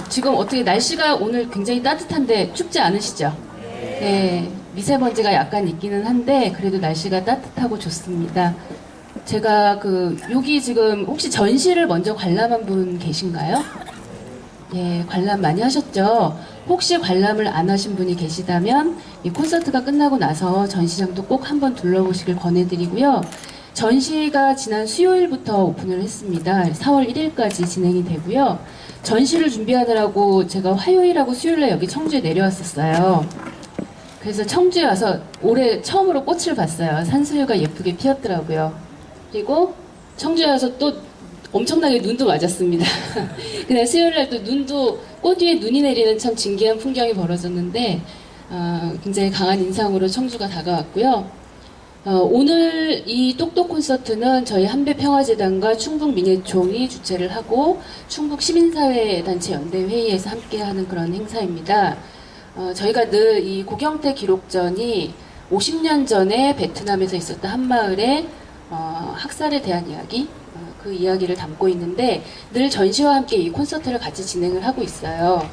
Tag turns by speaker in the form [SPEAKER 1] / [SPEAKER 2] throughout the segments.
[SPEAKER 1] 지금 어떻게 날씨가 오늘 굉장히 따뜻한데 춥지 않으시죠? 네, 미세먼지가 약간 있기는 한데 그래도 날씨가 따뜻하고 좋습니다. 제가 여기 지금 혹시 전시를 먼저 관람한 분 계신가요? 예, 관람 많이 하셨죠? 혹시 관람을 안 하신 분이 계시다면 이 콘서트가 끝나고 나서 전시장도 꼭 한번 둘러보시길 권해드리고요. 전시가 지난 수요일부터 오픈을 했습니다. 4월 1일까지 진행이 되고요. 전시를 준비하느라고 제가 화요일하고 수요일에 여기 청주에 내려왔었어요. 그래서 청주에 와서 올해 처음으로 꽃을 봤어요. 산수유가 예쁘게 피었더라고요. 그리고 청주에 와서 또 엄청나게 눈도 맞았습니다. 그날 수요일날 또 꽃 위에 눈이 내리는 참 진기한 풍경이 벌어졌는데 굉장히 강한 인상으로 청주가 다가왔고요. 오늘 이 똑똑 콘서트는 저희 한배평화재단과 충북민예총이 주최를 하고 충북시민사회단체 연대회의에서 함께하는 그런 행사입니다. 저희가 늘 이 고경태 기록전이 50년 전에 베트남에서 있었던 한마을의 학살에 대한 이야기, 그 이야기를 담고 있는데 늘 전시와 함께 이 콘서트를 같이 진행을 하고 있어요.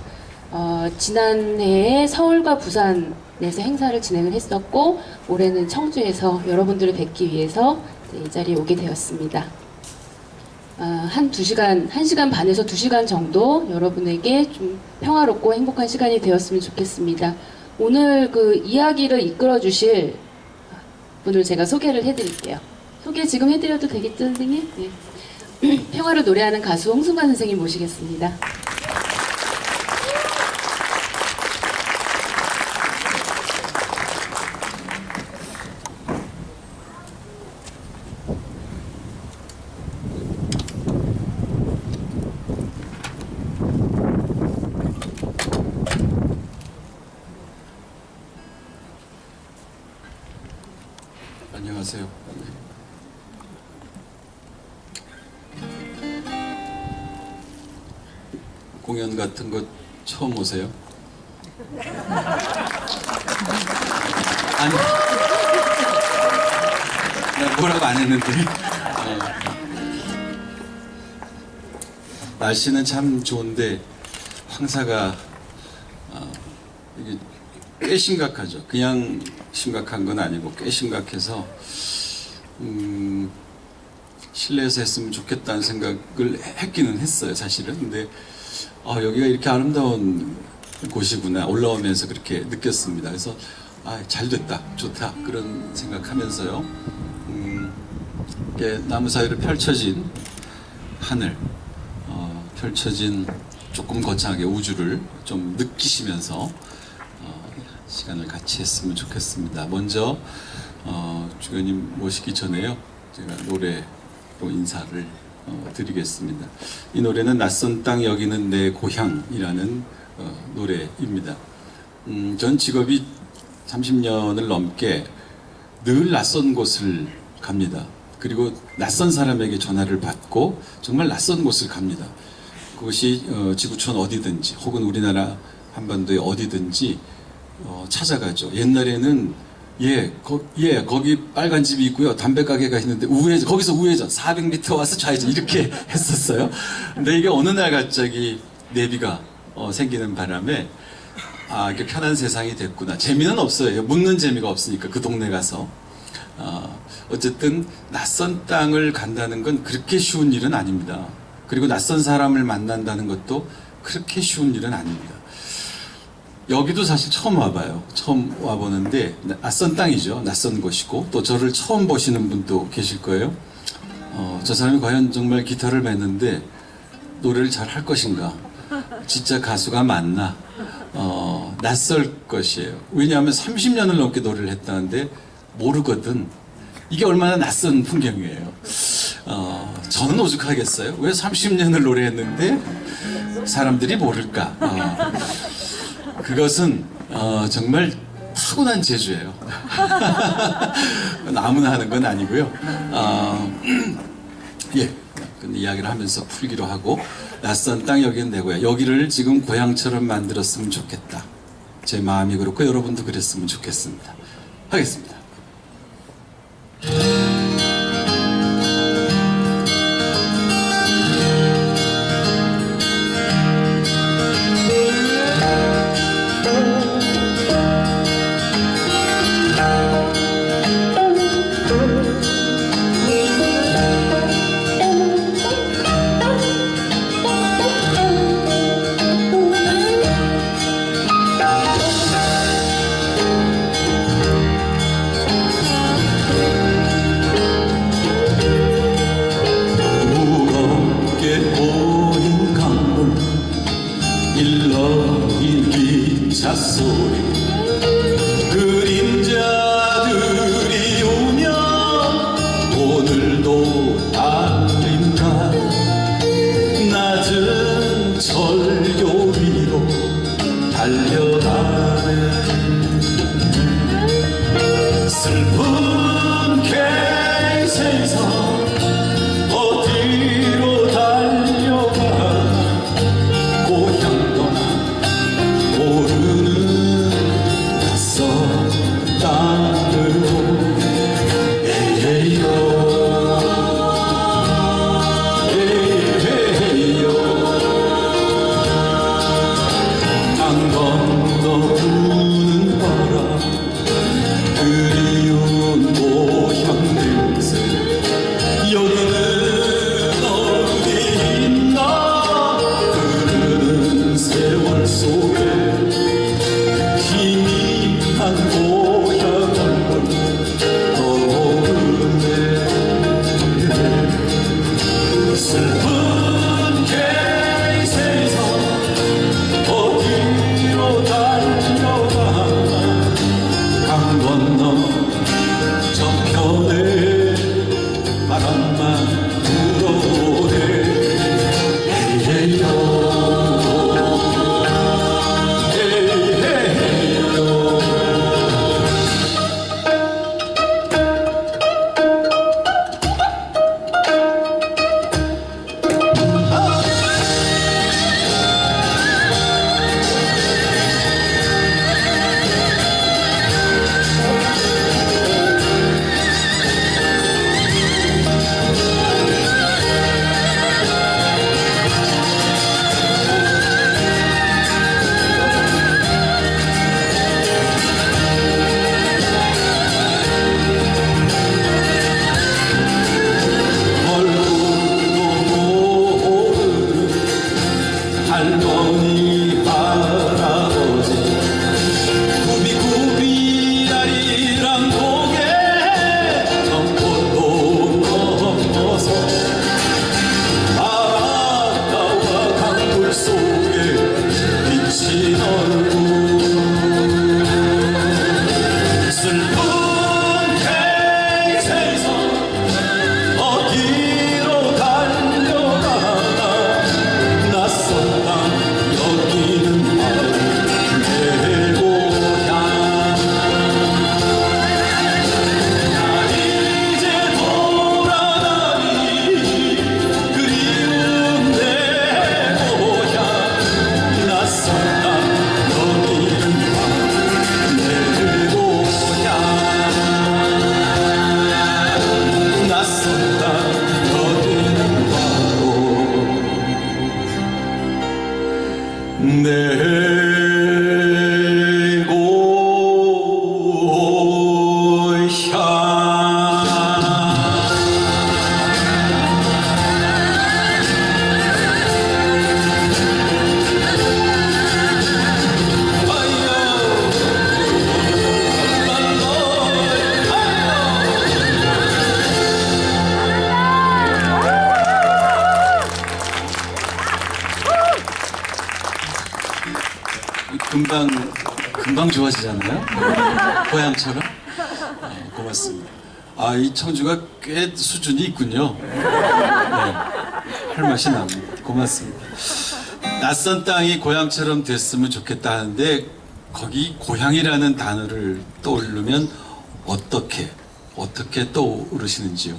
[SPEAKER 1] 지난해에 서울과 부산에서 행사를 진행을 했었고 올해는 청주에서 여러분들을 뵙기 위해서 이 자리에 오게 되었습니다. 한 1시간 반에서 2시간 정도 여러분에게 좀 평화롭고 행복한 시간이 되었으면 좋겠습니다. 오늘 그 이야기를 이끌어 주실 분을 제가 소개를 해드릴게요. 소개 지금 해드려도 되겠죠, 선생님? 네. 평화를 노래하는 가수 홍순관 선생님 모시겠습니다.
[SPEAKER 2] 안녕하세요. 공연 같은 거 처음 오세요? 아니, 나 뭐라고 안 했는데. 날씨는 참 좋은데 황사가 이게 꽤 심각하죠. 그냥 심각한 건 아니고 꽤 심각해서 실내에서 했으면 좋겠다는 생각을 했기는 했어요, 사실은. 근데 여기가 이렇게 아름다운 곳이구나 올라오면서 그렇게 느꼈습니다. 그래서 잘 됐다, 좋다 그런 생각하면서요. 이렇게 나무 사이로 펼쳐진 하늘, 펼쳐진 조금 거창하게 우주를 좀 느끼시면서 시간을 같이 했으면 좋겠습니다. 먼저 주교님 모시기 전에요, 제가 노래로 인사를 드리겠습니다. 이 노래는 낯선 땅 여기는 내 고향이라는 노래입니다. 전 직업이 30년을 넘게 늘 낯선 곳을 갑니다. 그리고 낯선 사람에게 전화를 받고 정말 낯선 곳을 갑니다. 그것이 지구촌 어디든지 혹은 우리나라 한반도의 어디든지 찾아가죠. 옛날에는 거기 빨간 집이 있고요, 담배 가게가 있는데 거기서 우회전 400m 와서 좌회전 이렇게 했었어요. 근데 이게 어느 날 갑자기 내비가 생기는 바람에 이렇게 편한 세상이 됐구나. 재미는 없어요. 묻는 재미가 없으니까 그 동네 가서. 어쨌든 낯선 땅을 간다는 건 그렇게 쉬운 일은 아닙니다. 그리고 낯선 사람을 만난다는 것도 그렇게 쉬운 일은 아닙니다. 여기도 사실 처음 와봐요. 처음 와보는데 낯선 땅이죠. 낯선 곳이고 또 저를 처음 보시는 분도 계실 거예요. 저 사람이 과연 정말 기타를 뱉는데 노래를 잘 할 것인가, 진짜 가수가 맞나, 낯설 것이에요. 왜냐하면 30년을 넘게 노래를 했다는데 모르거든. 이게 얼마나 낯선 풍경이에요. 저는 오죽하겠어요. 왜 30년을 노래했는데 사람들이 모를까. 그것은 정말 타고난 재주예요. 아무나 하는 건 아니고요. 근데 이야기를 하면서 풀기로 하고, 낯선 땅 여기는 내 고향, 여기를 지금 고향처럼 만들었으면 좋겠다. 제 마음이 그렇고 여러분도 그랬으면 좋겠습니다. 하겠습니다. 소리 그림자들이 오면 오늘도 달린다 낮은 절교 위로 달려가네 슬픈 갱생선 어디로 달려가 고향 떠나 모르는 낯선 땅으로 에헤이요 에헤이요 강 건너 부는 바람 그리운 고향 냄새 여기는 어디 있나 흐르는 세월 속에 희미한 고향 얼굴 떠오르네 슬픈 갱생선 어디로 달려가 강 건너 저편에 바람만 불어오네 에헤이요 에헤이요 할머니 할아버지 구비구비 다리랑 고개 넘고도 넘어서 바닷가와 강물 속에 비친 얼굴 슬픈 갱생선 어디로 달려가나 낯선 땅 여기는 바로 내 고향 난 이제 돌아가니 그리운 내 고향 낯선 땅 여기는 바로 내 고향 낯선 땅 여기는 바로 내 금방 좋아지잖아요. 고향처럼. 고맙습니다. 아, 이 청주가 꽤 수준이 있군요. 네, 할 맛이 납니다. 고맙습니다. 낯선 땅이 고향처럼 됐으면 좋겠다 하는데 거기 고향이라는 단어를 떠오르면 어떻게 떠오르시는지요?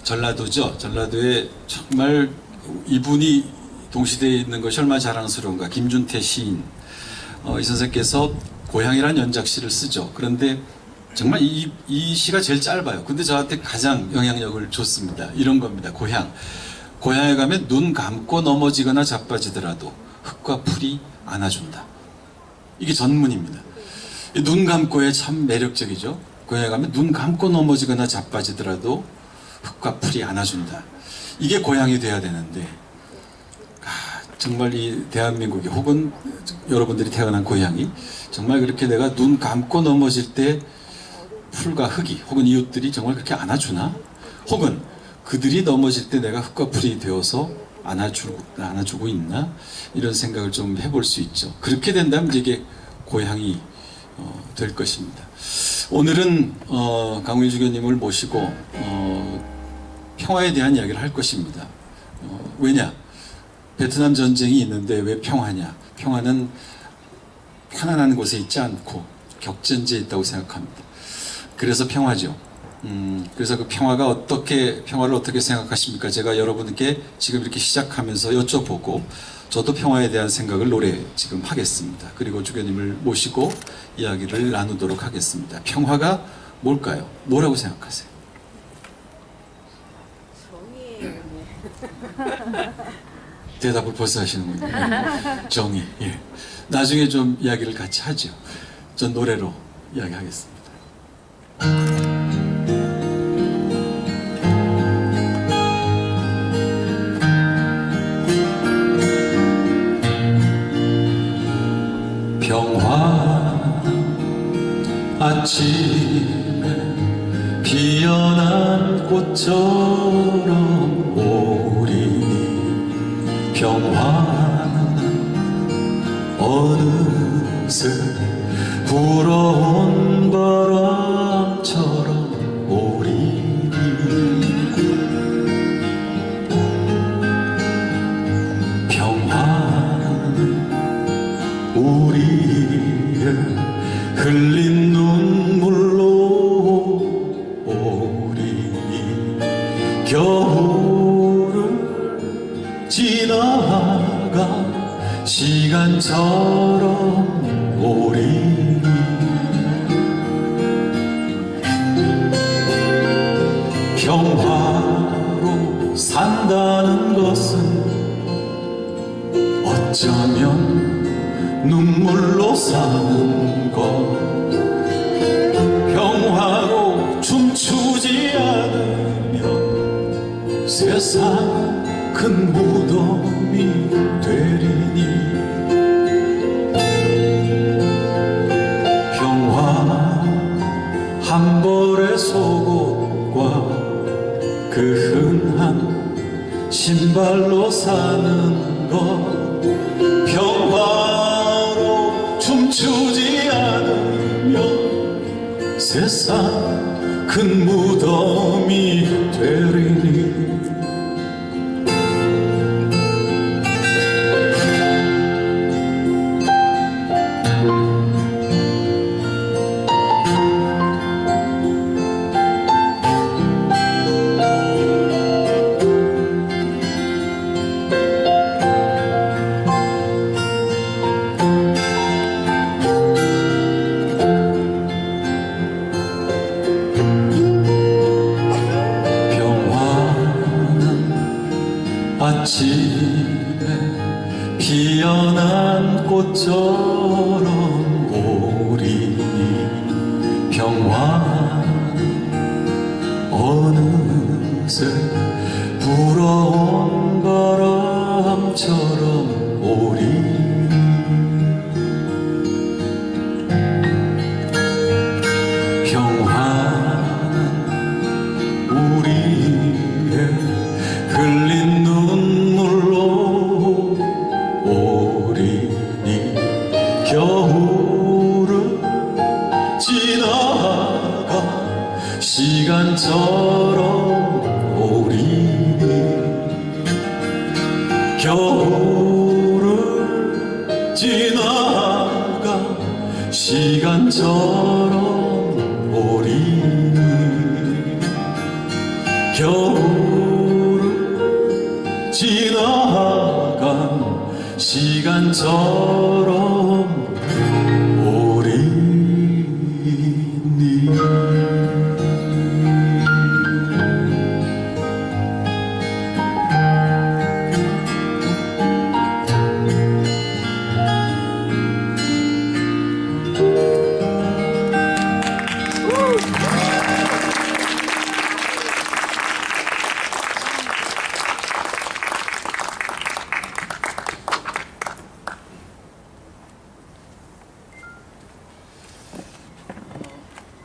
[SPEAKER 2] 전라도죠. 전라도에 정말 이분이 동시대에 있는 것이 얼마나 자랑스러운가. 김준태 시인. 이 선생께서 고향이란 연작시를 쓰죠. 그런데 정말 이 시가 제일 짧아요. 근데 저한테 가장 영향력을 줬습니다. 이런 겁니다. 고향. 고향에 가면 눈 감고 넘어지거나 자빠지더라도 흙과 풀이 안아준다. 이게 전문입니다. 눈 감고에 참 매력적이죠. 고향에 가면 눈 감고 넘어지거나 자빠지더라도 흙과 풀이 안아준다. 이게 고향이 돼야 되는데 정말 이 대한민국이 혹은 여러분들이 태어난 고향이 정말 그렇게 내가 눈 감고 넘어질 때 풀과 흙이 혹은 이웃들이 정말 그렇게 안아주나? 혹은 그들이 넘어질 때 내가 흙과 풀이 되어서 안아주고 있나? 이런 생각을 좀 해볼 수 있죠. 그렇게 된다면 이게 고향이 될 것입니다. 오늘은 강우일 주교님을 모시고 평화에 대한 이야기를 할 것입니다. 왜냐? 베트남 전쟁이 있는데 왜 평화냐? 평화는 편안한 곳에 있지 않고 격전지에 있다고 생각합니다. 그래서 평화죠. 그래서 그 평화를 어떻게 생각하십니까? 제가 여러분께 지금 이렇게 시작하면서 여쭤보고 저도 평화에 대한 생각을 노래 지금 하겠습니다. 그리고 주교님을 모시고 이야기를 나누도록 하겠습니다. 평화가 뭘까요? 뭐라고 생각하세요? 대답을 벌써 하시는군요. 정의. 예. 나중에 좀 이야기를 같이 하죠. 전 노래로 이야기하겠습니다. 평화 아침에 피어난 꽃처럼 오리니 평화는 어느새 불어온 바람처럼 오리니 평화는 우리의 흘린 눈물로 오리니 겨울을 지나가 시간처럼 오리니 평화로 산다는 것은 어쩌면 눈물로 사는 것 평화로 춤추지 않으면 세상 큰 무덤이 되리니 평화 한 벌의 속옷과 그 흔한 신발로 사는 것 평화로 춤추지 않으면 세상 큰 무덤이 되리니 아침에 피어난 꽃처럼 오리니 평화 어느새 불어온 바람처럼 오리니 평화는 우리의 흘린 눈물로 오리니 겨울을 지나가 시간처럼 오리니 겨울을 지나가 시간처럼 오리니 겨울을 지나간 시간처럼 오리니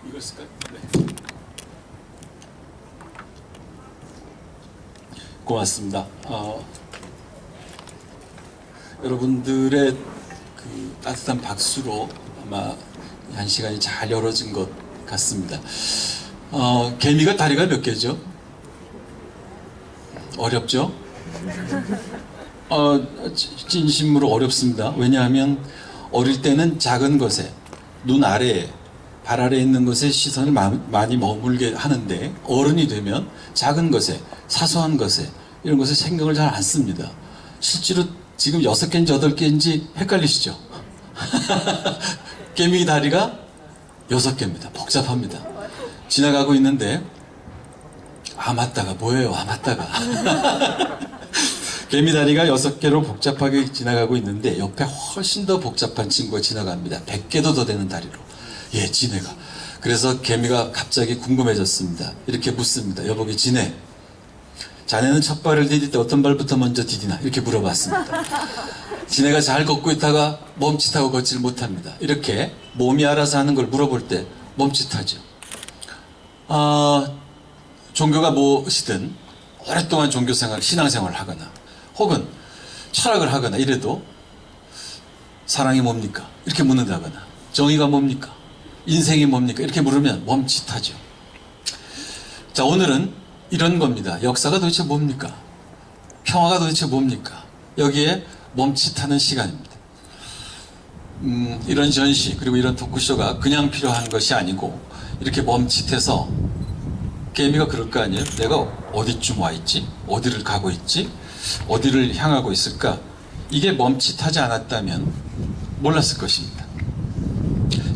[SPEAKER 2] 이걸 쓸까요? 네. 고맙습니다. 여러분들의 그 따뜻한 박수로 아마 한 시간이 잘 열어진 것 같습니다. 개미가 다리가 몇 개죠? 어렵죠? 진심으로 어렵습니다. 왜냐하면 어릴 때는 작은 것에, 눈 아래에, 발 아래에 있는 것에 시선을 많이 머물게 하는데 어른이 되면 작은 것에, 사소한 것에 이런 것에 신경을 잘 안 씁니다. 실제로 지금 6개인지 8개인지 헷갈리시죠? 개미 다리가 6개입니다. 복잡합니다. 지나가고 있는데 맞다가 뭐예요? 맞다가 개미 다리가 6개로 복잡하게 지나가고 있는데 옆에 훨씬 더 복잡한 친구가 지나갑니다. 100개도 더 되는 다리로. 예, 지네가. 그래서 개미가 갑자기 궁금해졌습니다. 이렇게 묻습니다. 여보게 지네, 자네는 첫 발을 디딜 때 어떤 발부터 먼저 디디나? 이렇게 물어봤습니다. 지네가 잘 걷고 있다가 멈칫하고 걷지를 못합니다. 이렇게 몸이 알아서 하는 걸 물어볼 때 멈칫하죠. 종교가 무엇이든 오랫동안 종교생활, 신앙생활을 하거나 혹은 철학을 하거나 이래도 사랑이 뭡니까? 이렇게 묻는다거나 정의가 뭡니까? 인생이 뭡니까? 이렇게 물으면 멈칫하죠. 자, 오늘은 이런 겁니다. 역사가 도대체 뭡니까? 평화가 도대체 뭡니까? 여기에 멈칫하는 시간입니다. 이런 전시 그리고 이런 토크쇼가 그냥 필요한 것이 아니고 이렇게 멈칫해서 개미가 그럴 거 아니에요? 내가 어디쯤 와 있지? 어디를 가고 있지? 어디를 향하고 있을까? 이게 멈칫하지 않았다면 몰랐을 것입니다.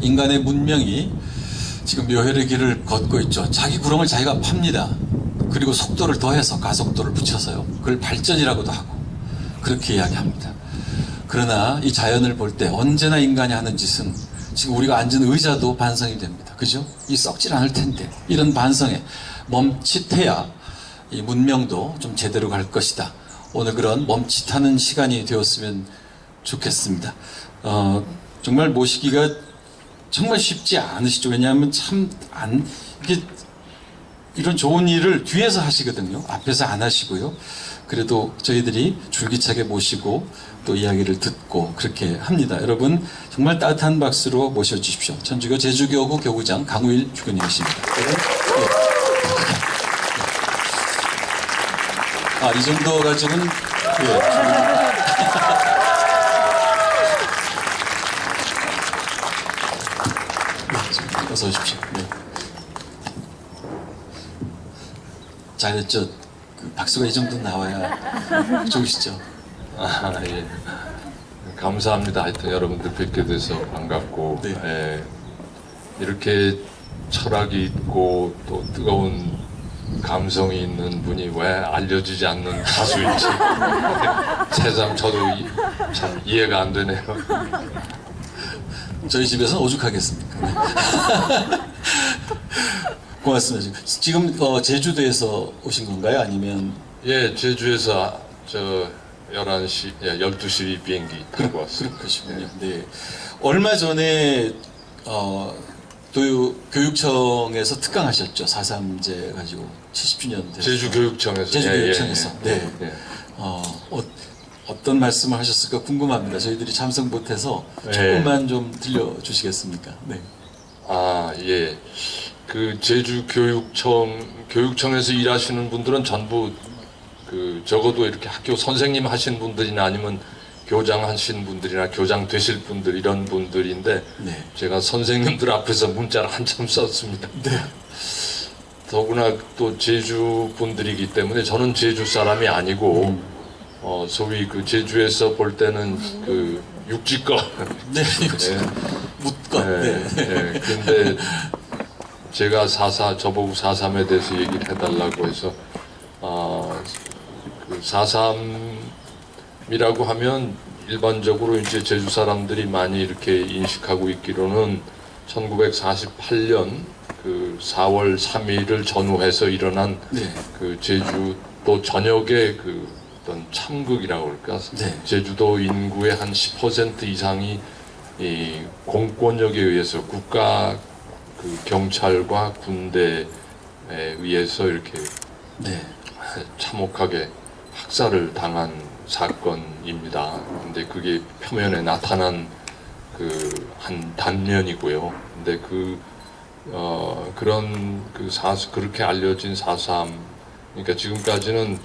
[SPEAKER 2] 인간의 문명이 지금 묘혈의 길을 걷고 있죠. 자기 구렁을 자기가 팝니다. 그리고 속도를 더해서 가속도를 붙여서요. 그걸 발전이라고도 하고 그렇게 이야기합니다. 그러나 이 자연을 볼 때 언제나 인간이 하는 짓은 지금 우리가 앉은 의자도 반성이 됩니다. 그죠? 이 썩질 않을 텐데 이런 반성에 멈칫해야 이 문명도 좀 제대로 갈 것이다. 오늘 그런 멈칫하는 시간이 되었으면 좋겠습니다. 정말 모시기가 정말 쉽지 않으시죠. 왜냐하면 이게 이런 좋은 일을 뒤에서 하시거든요. 앞에서 안 하시고요. 그래도 저희들이 줄기차게 모시고 또 이야기를 듣고 그렇게 합니다. 여러분 정말 따뜻한 박수로 모셔주십시오. 천주교 제주교구 교구장 강우일 주교님이십니다. 이 정도 가지고는 어서 오십시오. 네. 잘했죠. 그 박수가 이 정도 나와야 좋으시죠.
[SPEAKER 3] 예. 감사합니다. 하여튼 여러분들 뵙게 돼서 반갑고,
[SPEAKER 2] 네.
[SPEAKER 3] 예. 이렇게 철학이 있고 또 뜨거운 감성이 있는 분이 왜 알려지지 않는 가수인지 새삼 저도 참 이해가 안 되네요.
[SPEAKER 2] 저희 집에서는 오죽하겠습니까? 네. 고맙습니다. 지금 제주도에서 오신 건가요? 아니면
[SPEAKER 3] 예, 제주에서 11시, 12시 비행기 타고 왔어요.
[SPEAKER 2] 그렇군요. 네. 얼마 전에 교육청에서 특강하셨죠. 4.3제 가지고 70주년 돼서.
[SPEAKER 3] 제주교육청에서.
[SPEAKER 2] 제주교육청에서. 네.
[SPEAKER 3] 예.
[SPEAKER 2] 어떤 말씀을 하셨을까 궁금합니다. 저희들이 참석 못해서
[SPEAKER 3] 네.
[SPEAKER 2] 조금만 좀 들려주시겠습니까? 네.
[SPEAKER 3] 예. 그 교육청에서 일하시는 분들은 전부 적어도 이렇게 학교 선생님 하신 분들이나 아니면 교장 하신 분들이나 교장 되실 분들 이런 분들인데
[SPEAKER 2] 네.
[SPEAKER 3] 제가 선생님들 앞에서 문자를 한참 썼습니다.
[SPEAKER 2] 네.
[SPEAKER 3] 더구나 또 제주 분들이기 때문에 저는 제주 사람이 아니고 소위 그 제주에서 볼 때는 그 육지껏
[SPEAKER 2] 네. 묻것. 네.
[SPEAKER 3] 근데 제가 저보고 4.3에 대해서 얘기를 해달라고 해서 그 4.3이라고 하면 일반적으로 이제 제주 사람들이 많이 이렇게 인식하고 있기로는 1948년 그 4월 3일을 전후해서 일어난
[SPEAKER 2] 네.
[SPEAKER 3] 그 제주도 전역의 그 어떤 참극이라고 그럴까?
[SPEAKER 2] 네.
[SPEAKER 3] 제주도 인구의 한 10% 이상이 이 공권력에 의해서 국가 그 경찰과 군대에 의해서 이렇게
[SPEAKER 2] 네.
[SPEAKER 3] 참혹하게 학살을 당한 사건입니다. 근데 그게 표면에 나타난 그 한 단면이고요. 근데 그런 그렇게 알려진 4.3, 그러니까 지금까지는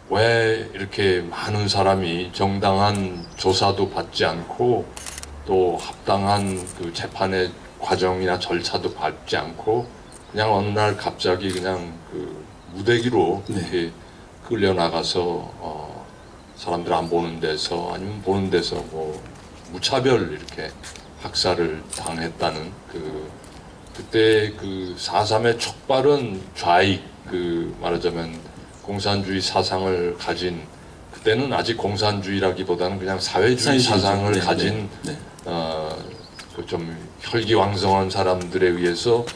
[SPEAKER 3] 왜 이렇게 많은 사람이 정당한 조사도 받지 않고 또 합당한 그 재판의 과정이나 절차도 밟지 않고 그냥 어느 날 갑자기 그냥 그 무대기로 이렇게 끌려나가서 사람들 안 보는 데서 아니면 보는 데서 뭐 무차별 이렇게 학살을 당했다는 그때 그 4.3의 촉발은 좌익 말하자면 공산주의 사상을 가진, 그때는 아직 공산주의라기보다는 그냥 사회주의 사상을 가진 그 좀 혈기왕성한 사람들에 의해서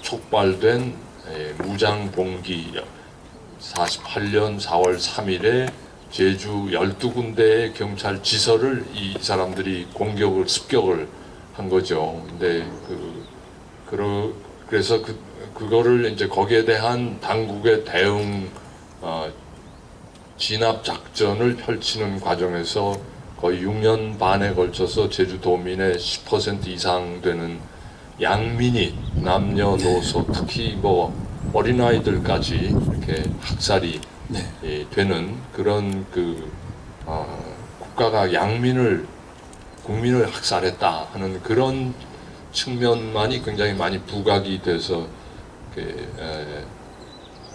[SPEAKER 3] 촉발된 무장 봉기 48년 4월 3일에 제주 12군데의 경찰 지서를 이 사람들이 습격을 한 거죠. 근데 그래서 그거를 이제 거기에 대한 당국의 대응 진압 작전을 펼치는 과정에서 거의 6년 반에 걸쳐서 제주도민의 10% 이상 되는 양민이 남녀노소 특히 뭐 어린아이들까지 이렇게 학살이 되는 그런 국가가 국민을 학살했다 하는 그런 측면만이 굉장히 많이 부각이 돼서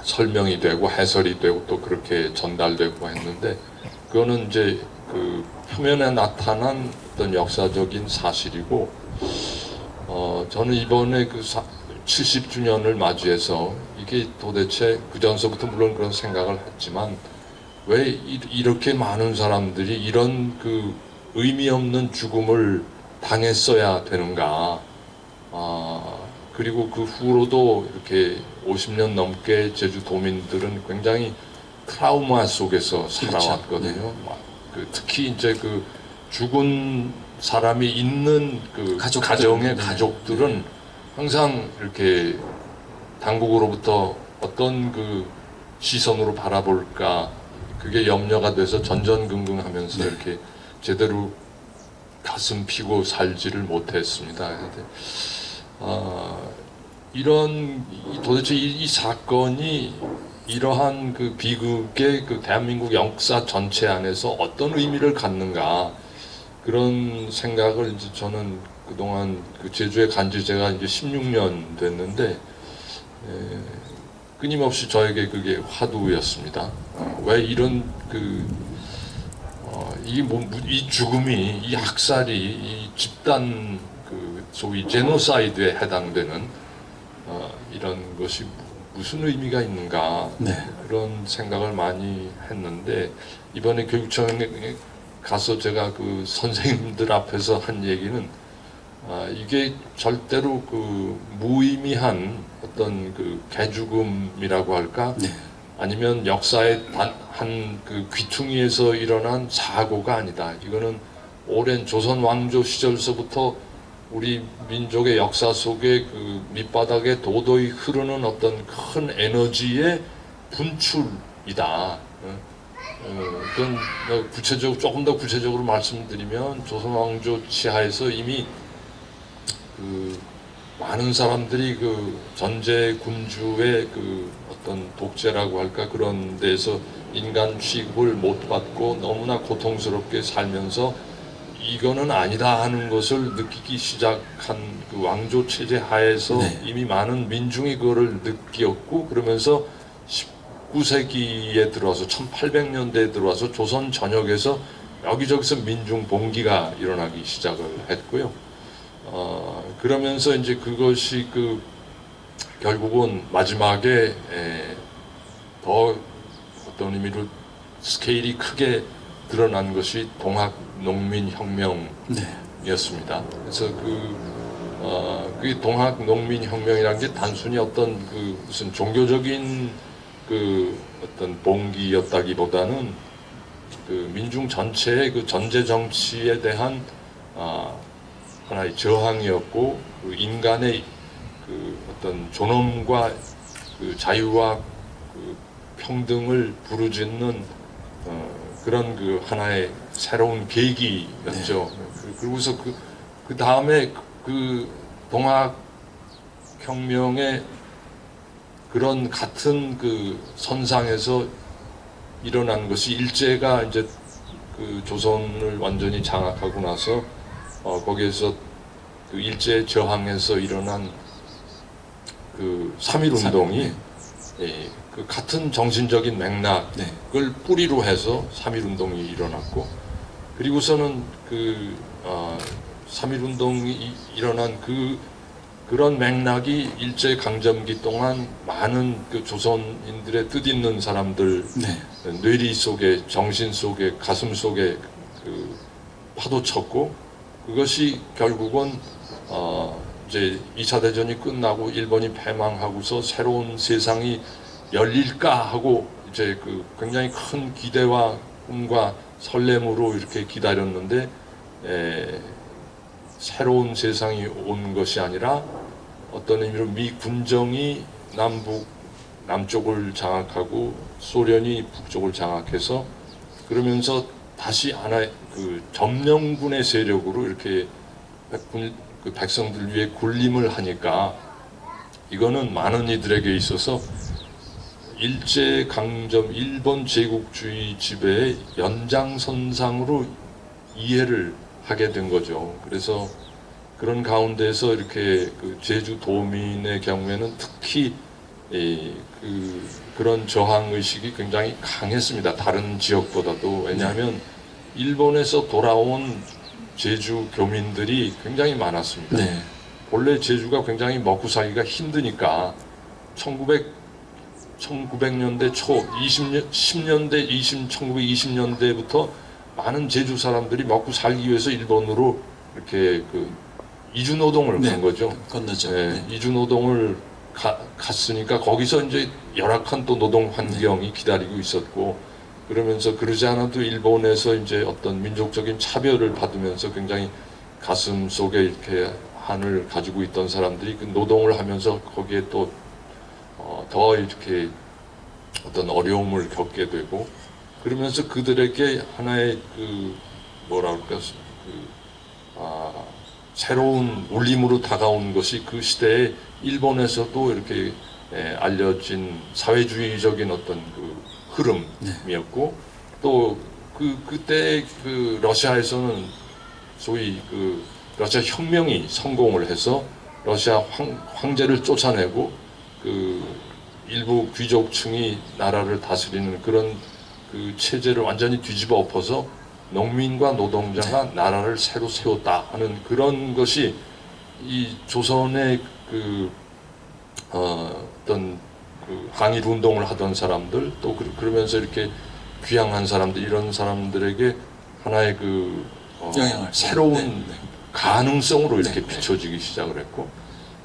[SPEAKER 3] 설명이 되고 해설이 되고 또 그렇게 전달되고 했는데, 그거는 이제 그 표면에 나타난 어떤 역사적인 사실이고, 저는 이번에 70주년을 맞이해서 이게 도대체 그 전서부터 물론 그런 생각을 했지만 왜 이렇게 많은 사람들이 이런 그 의미 없는 죽음을 당했어야 되는가. 그리고 그 후로도 이렇게 50년 넘게 제주도민들은 굉장히 트라우마 속에서 살아왔거든요. 특히 이제 그 죽은 사람이 있는 그 가정의 가족들은 항상 이렇게 당국으로부터 어떤 그 시선으로 바라볼까, 그게 염려가 돼서 전전긍긍하면서 이렇게 제대로 가슴 피고 살지를 못했습니다. 도대체 이 사건이 이러한 그 비극의 그 대한민국 역사 전체 안에서 어떤 의미를 갖는가, 그런 생각을 이제 저는 그동안 그 제주에 간지 제가 이제 16년 됐는데 끊임없이 저에게 그게 화두였습니다. 왜 이런 이 죽음이, 이 학살이, 이 집단 소위 제노사이드에 해당되는 이런 것이 무슨 의미가 있는가, 그런 생각을 많이 했는데, 이번에 교육청에 가서 제가 그 선생님들 앞에서 한 얘기는 이게 절대로 그 무의미한 어떤 그 개죽음이라고 할까, 아니면 역사의 한 그 귀퉁이에서 일어난 사고가 아니다. 이거는 오랜 조선 왕조 시절서부터 우리 민족의 역사 속에 그 밑바닥에 도도히 흐르는 어떤 큰 에너지의 분출이다. 그건 조금 더 구체적으로 말씀드리면 조선 왕조 치하에서 이미 그 많은 사람들이 그 전제 군주의 그 어떤 독재라고 할까, 그런 데서 인간 취급을 못 받고 너무나 고통스럽게 살면서 이거는 아니다 하는 것을 느끼기 시작한 그 왕조 체제 하에서 이미 많은 민중이 그거를 느꼈고, 그러면서 19세기에 들어와서 1800년대에 들어와서 조선 전역에서 여기저기서 민중 봉기가 일어나기 시작을 했고요. 그러면서 이제 그것이 결국은 마지막에 더 어떤 의미로 스케일이 크게 드러난 것이 동학농민혁명이었습니다. 그래서 그 동학농민혁명이라는 게 단순히 어떤 무슨 종교적인 어떤 봉기였다기보다는 민중 전체의 전제 정치에 대한 하나의 저항이었고, 인간의 어떤 존엄과 자유와 그 평등을 부르짖는 그런 그 하나의 새로운 계기였죠. 그리고서 그 다음에 그 동학혁명의 그런 같은 그 선상에서 일어난 것이 일제가 이제 그 조선을 완전히 장악하고 나서 거기에서 그 일제 저항에서 일어난 그 3.1 운동이 예, 그 같은 정신적인 맥락을 뿌리로 해서 3.1 운동이 일어났고, 그리고서는 그 3.1 운동이 일어난 그런 맥락이 일제 강점기 동안 많은 그 조선인들의 뜻있는 사람들 뇌리 속에, 정신 속에, 가슴 속에 그 파도쳤고, 그것이 결국은 이제 2차 대전이 끝나고 일본이 패망하고서 새로운 세상이 열릴까 하고 이제 그 굉장히 큰 기대와 꿈과 설렘으로 이렇게 기다렸는데 새로운 세상이 온 것이 아니라 어떤 의미로 미 군정이 남쪽을 장악하고 소련이 북쪽을 장악해서 그러면서 다시 하나의 그 점령군의 세력으로 이렇게 그 백성들 위해 군림을 하니까 이거는 많은 이들에게 있어서 일제 강점 일본 제국주의 지배의 연장선상으로 이해를 하게 된 거죠. 그래서 그런 가운데서 이렇게 그 제주 도민의 경우에는 특히 그런 저항 의식이 굉장히 강했습니다. 다른 지역보다도. 왜냐하면 일본에서 돌아온 제주 교민들이 굉장히 많았습니다. 본래 제주가 굉장히 먹고 살기가 힘드니까 1900년대 초 1920년대부터 많은 제주 사람들이 먹고 살기 위해서 일본으로 이렇게 그 이주 노동을 간 거죠.
[SPEAKER 2] 건너죠.
[SPEAKER 3] 이주 노동을 갔으니까 거기서 이제 열악한 또 노동 환경이 기다리고 있었고, 그러면서 그러지 않아도 일본에서 이제 어떤 민족적인 차별을 받으면서 굉장히 가슴 속에 이렇게 한을 가지고 있던 사람들이 그 노동을 하면서 거기에 또 더 이렇게 어떤 어려움을 겪게 되고, 그러면서 그들에게 하나의 그 뭐라 그럴까 새로운 울림으로 다가온 것이 그 시대에 일본에서도 이렇게 알려진 사회주의적인 어떤 그 흐름이었고, 또 그때 그 러시아에서는 소위 그 러시아 혁명이 성공을 해서 러시아 황제를 쫓아내고 그 일부 귀족층이 나라를 다스리는 그런 그 체제를 완전히 뒤집어 엎어서 농민과 노동자가 나라를 새로 세웠다 하는 그런 것이 이 조선의 그 어떤 그 항일 운동을 하던 사람들, 또 그러면서 이렇게 귀향한 사람들, 이런 사람들에게 하나의 그 새로운 가능성으로 이렇게 비춰지기 시작을 했고,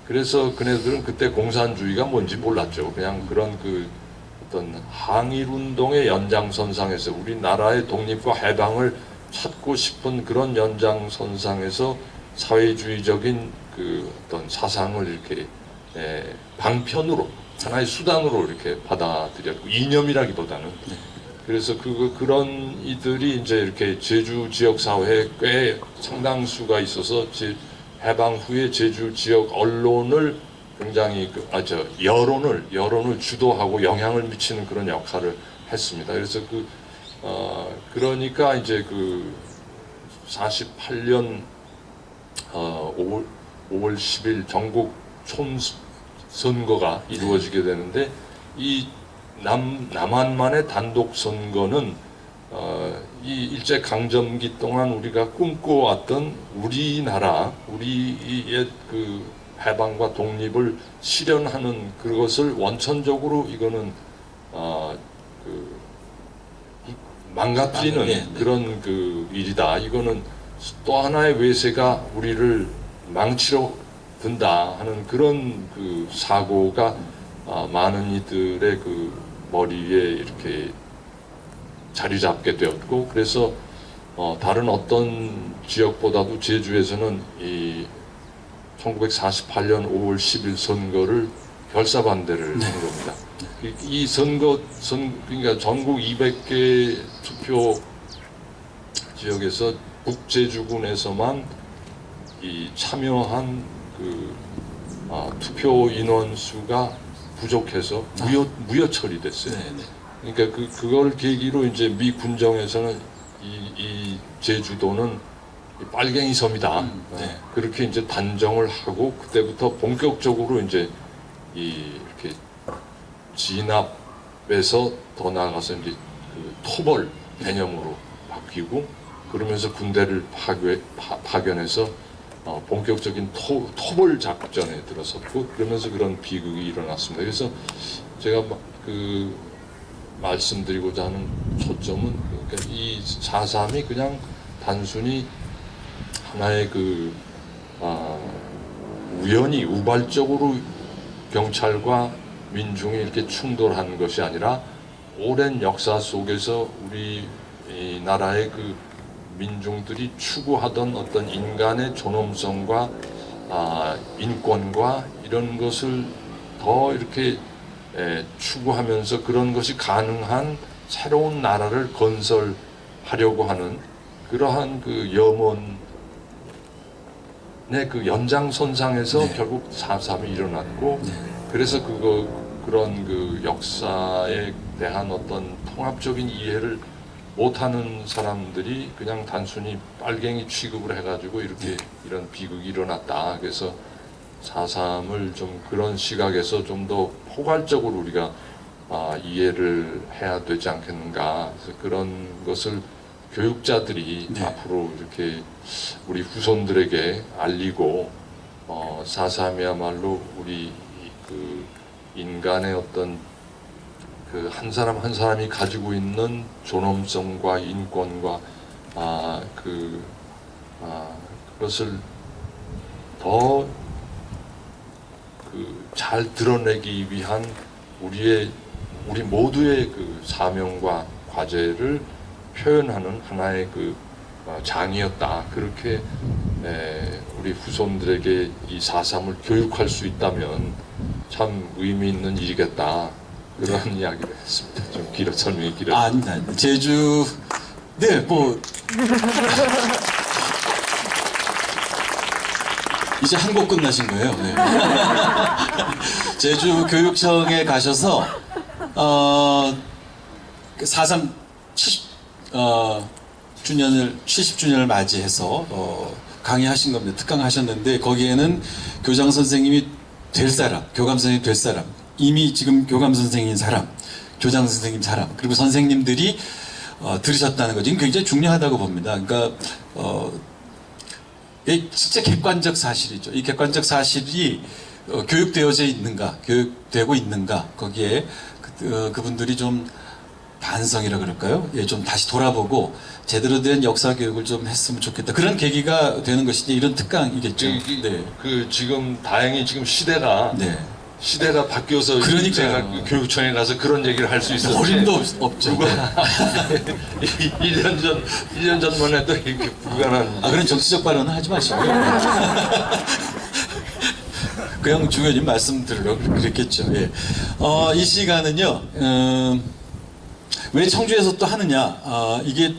[SPEAKER 3] 그래서 그네들은 그때 공산주의가 뭔지 몰랐죠. 그냥 그런 그 어떤 항일 운동의 연장선상에서 우리나라의 독립과 해방을 찾고 싶은 그런 연장선상에서 사회주의적인 그 어떤 사상을 이렇게 방편으로, 하나의 수단으로 이렇게 받아들였고, 이념이라기보다는. 그래서 그런 이들이 이제 이렇게 제주 지역 사회에 꽤 상당수가 있어서 해방 후에 제주 지역 언론을 굉장히 여론을 주도하고 영향을 미치는 그런 역할을 했습니다. 그래서 그러니까 이제 그 48년 5월 10일 전국 총선거가 이루어지게 되는데, 이 남한만의 단독 선거는 이 일제 강점기 동안 우리가 꿈꿔왔던 우리의 그 해방과 독립을 실현하는 그것을 원천적으로 이거는 망가뜨리는 그런 그 일이다. 이거는 또 하나의 외세가 우리를 망치러 든다 하는 그런 그 사고가 많은 이들의 그 머리에 이렇게 자리 잡게 되었고, 그래서 다른 어떤 지역보다도 제주에서는 이 1948년 5월 10일 선거를 결사반대를 한 겁니다. 이 그러니까 전국 200개 투표 지역에서 북제주군에서만 이 참여한 투표 인원 수가 부족해서 무효 처리됐어요.
[SPEAKER 2] 네.
[SPEAKER 3] 그러니까 그걸 계기로 이제 미 군정에서는 이 제주도는 빨갱이 섬이다.
[SPEAKER 2] 네.
[SPEAKER 3] 그렇게 이제 단정을 하고 그때부터 본격적으로 이제 이렇게 진압에서 더 나아가서 이제 토벌 개념으로 바뀌고 그러면서 군대를 파견해서 본격적인 토벌 작전에 들어섰고 그러면서 그런 비극이 일어났습니다. 그래서 제가 말씀드리고자 하는 초점은 그러니까 이 4.3이 그냥 단순히 하나의 우연히 우발적으로 경찰과 민중이 이렇게 충돌한 것이 아니라 오랜 역사 속에서 우리 이 나라의 민중들이 추구하던 어떤 인간의 존엄성과 인권과 이런 것을 더 이렇게 추구하면서 그런 것이 가능한 새로운 나라를 건설하려고 하는 그러한 염원의 연장선상에서
[SPEAKER 2] 네.
[SPEAKER 3] 결국 4.3이 일어났고
[SPEAKER 2] 네.
[SPEAKER 3] 그래서 그런 역사에 대한 어떤 통합적인 이해를 못하는 사람들이 그냥 단순히 빨갱이 취급을 해가지고 이렇게 이런 비극이 일어났다. 그래서 4.3을 좀 그런 시각에서 좀 더 포괄적으로 우리가 이해를 해야 되지 않겠는가. 그래서 그런 것을 교육자들이
[SPEAKER 2] 네.
[SPEAKER 3] 앞으로 이렇게 우리 후손들에게 알리고 4.3이야말로 우리 인간의 어떤 한 사람 한 사람이 가지고 있는 존엄성과 인권과 그것을 더 잘 드러내기 위한 우리 모두의 사명과 과제를 표현하는 하나의 장이었다. 그렇게 우리 후손들에게 이 4.3을 교육할 수 있다면 참 의미 있는 일이겠다. 그런 이야기를 했습니다. 좀 설명이 길었습니다.
[SPEAKER 2] 아닙니다. 제주, 네, 이제 한 곡 끝나신 거예요. 네. 제주 교육청에 가셔서 4.3 70주년을 맞이해서 강의하신 겁니다. 특강하셨는데 거기에는 교장 선생님이 될 사람, 교감 선생님이 될 사람, 이미 지금 교감 선생인 사람, 교장 선생님 사람, 그리고 선생님들이 들으셨다는 거죠. 굉장히 중요하다고 봅니다. 그러니까 이게 진짜 객관적 사실이죠. 이 객관적 사실이 교육되어져 있는가, 교육되고 있는가, 거기에 그분들이 좀 반성이라 그럴까요? 예, 좀 다시 돌아보고 제대로 된 역사 교육을 좀 했으면 좋겠다. 그런 계기가 되는 것이 이런 특강이겠죠.
[SPEAKER 3] 네. 지금 다행히 지금 시대가
[SPEAKER 2] 네.
[SPEAKER 3] 바뀌어서
[SPEAKER 2] 그러니까요.
[SPEAKER 3] 제가 교육청에 가서 그런 얘기를 할 수 있었는데
[SPEAKER 2] 어림도 없죠. 네.
[SPEAKER 3] 1년 전만 해도 이렇게 불가능한.
[SPEAKER 2] 그런 정치적 발언은 하지 마시고요. 그냥 주교님 말씀 들으려고 그랬겠죠. 예. 이 시간은요, 왜 청주에서 또 하느냐, 이게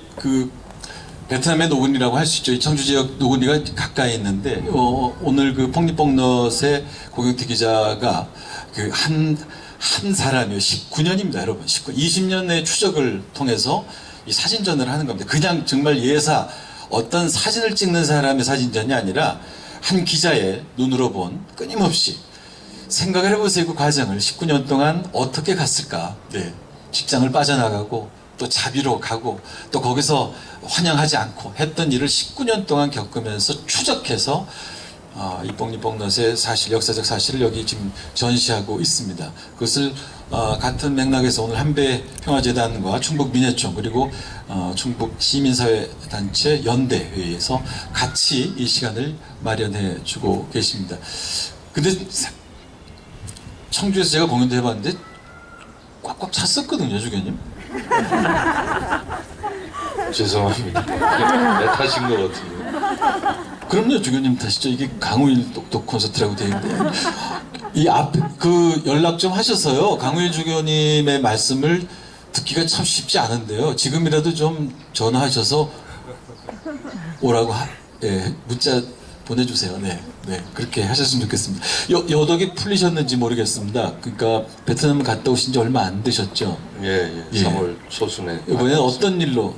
[SPEAKER 2] 베트남의 노근이라고 할 수 있죠. 이 청주 지역 노근이가 가까이 있는데, 오늘 폭립복넛의 고경태 기자가 한 사람이요. 19년입니다, 여러분. 20년의 추적을 통해서 이 사진전을 하는 겁니다. 그냥 정말 예사, 어떤 사진을 찍는 사람의 사진전이 아니라 한 기자의 눈으로 본 끊임없이 생각을 해보세요. 그 과정을 19년 동안 어떻게 갔을까. 네. 직장을 빠져나가고 또 자비로 가고 또 거기서 환영하지 않고 했던 일을 19년 동안 겪으면서 추적해서 이 복립복넛의 사실, 역사적 사실을 여기 지금 전시하고 있습니다. 그것을 같은 맥락에서 오늘 한배 평화재단과 충북민예총 그리고 충북 시민사회단체 연대회의에서 같이 이 시간을 마련해 주고 계십니다. 근데 청주에서 제가 공연도 해봤는데 꽉꽉 찼었거든요, 주교님.
[SPEAKER 3] 죄송합니다. 내 탓인 것 같은데.
[SPEAKER 2] 그럼요, 주교님 탓이죠. 이게 강우일 똑똑 콘서트라고 되어 있는데 이 앞에 그 연락 좀 하셔서요. 강우일 주교님의 말씀을 듣기가 참 쉽지 않은데요. 지금이라도 좀 전화하셔서 오라고 예, 문자 보내주세요. 네, 네, 그렇게 하셨으면 좋겠습니다. 여덕이 풀리셨는지 모르겠습니다. 그러니까 베트남 갔다 오신 지 얼마 안 되셨죠?
[SPEAKER 3] 예.
[SPEAKER 2] 예.
[SPEAKER 3] 3월 초순에.
[SPEAKER 2] 이번에는 어떤 일로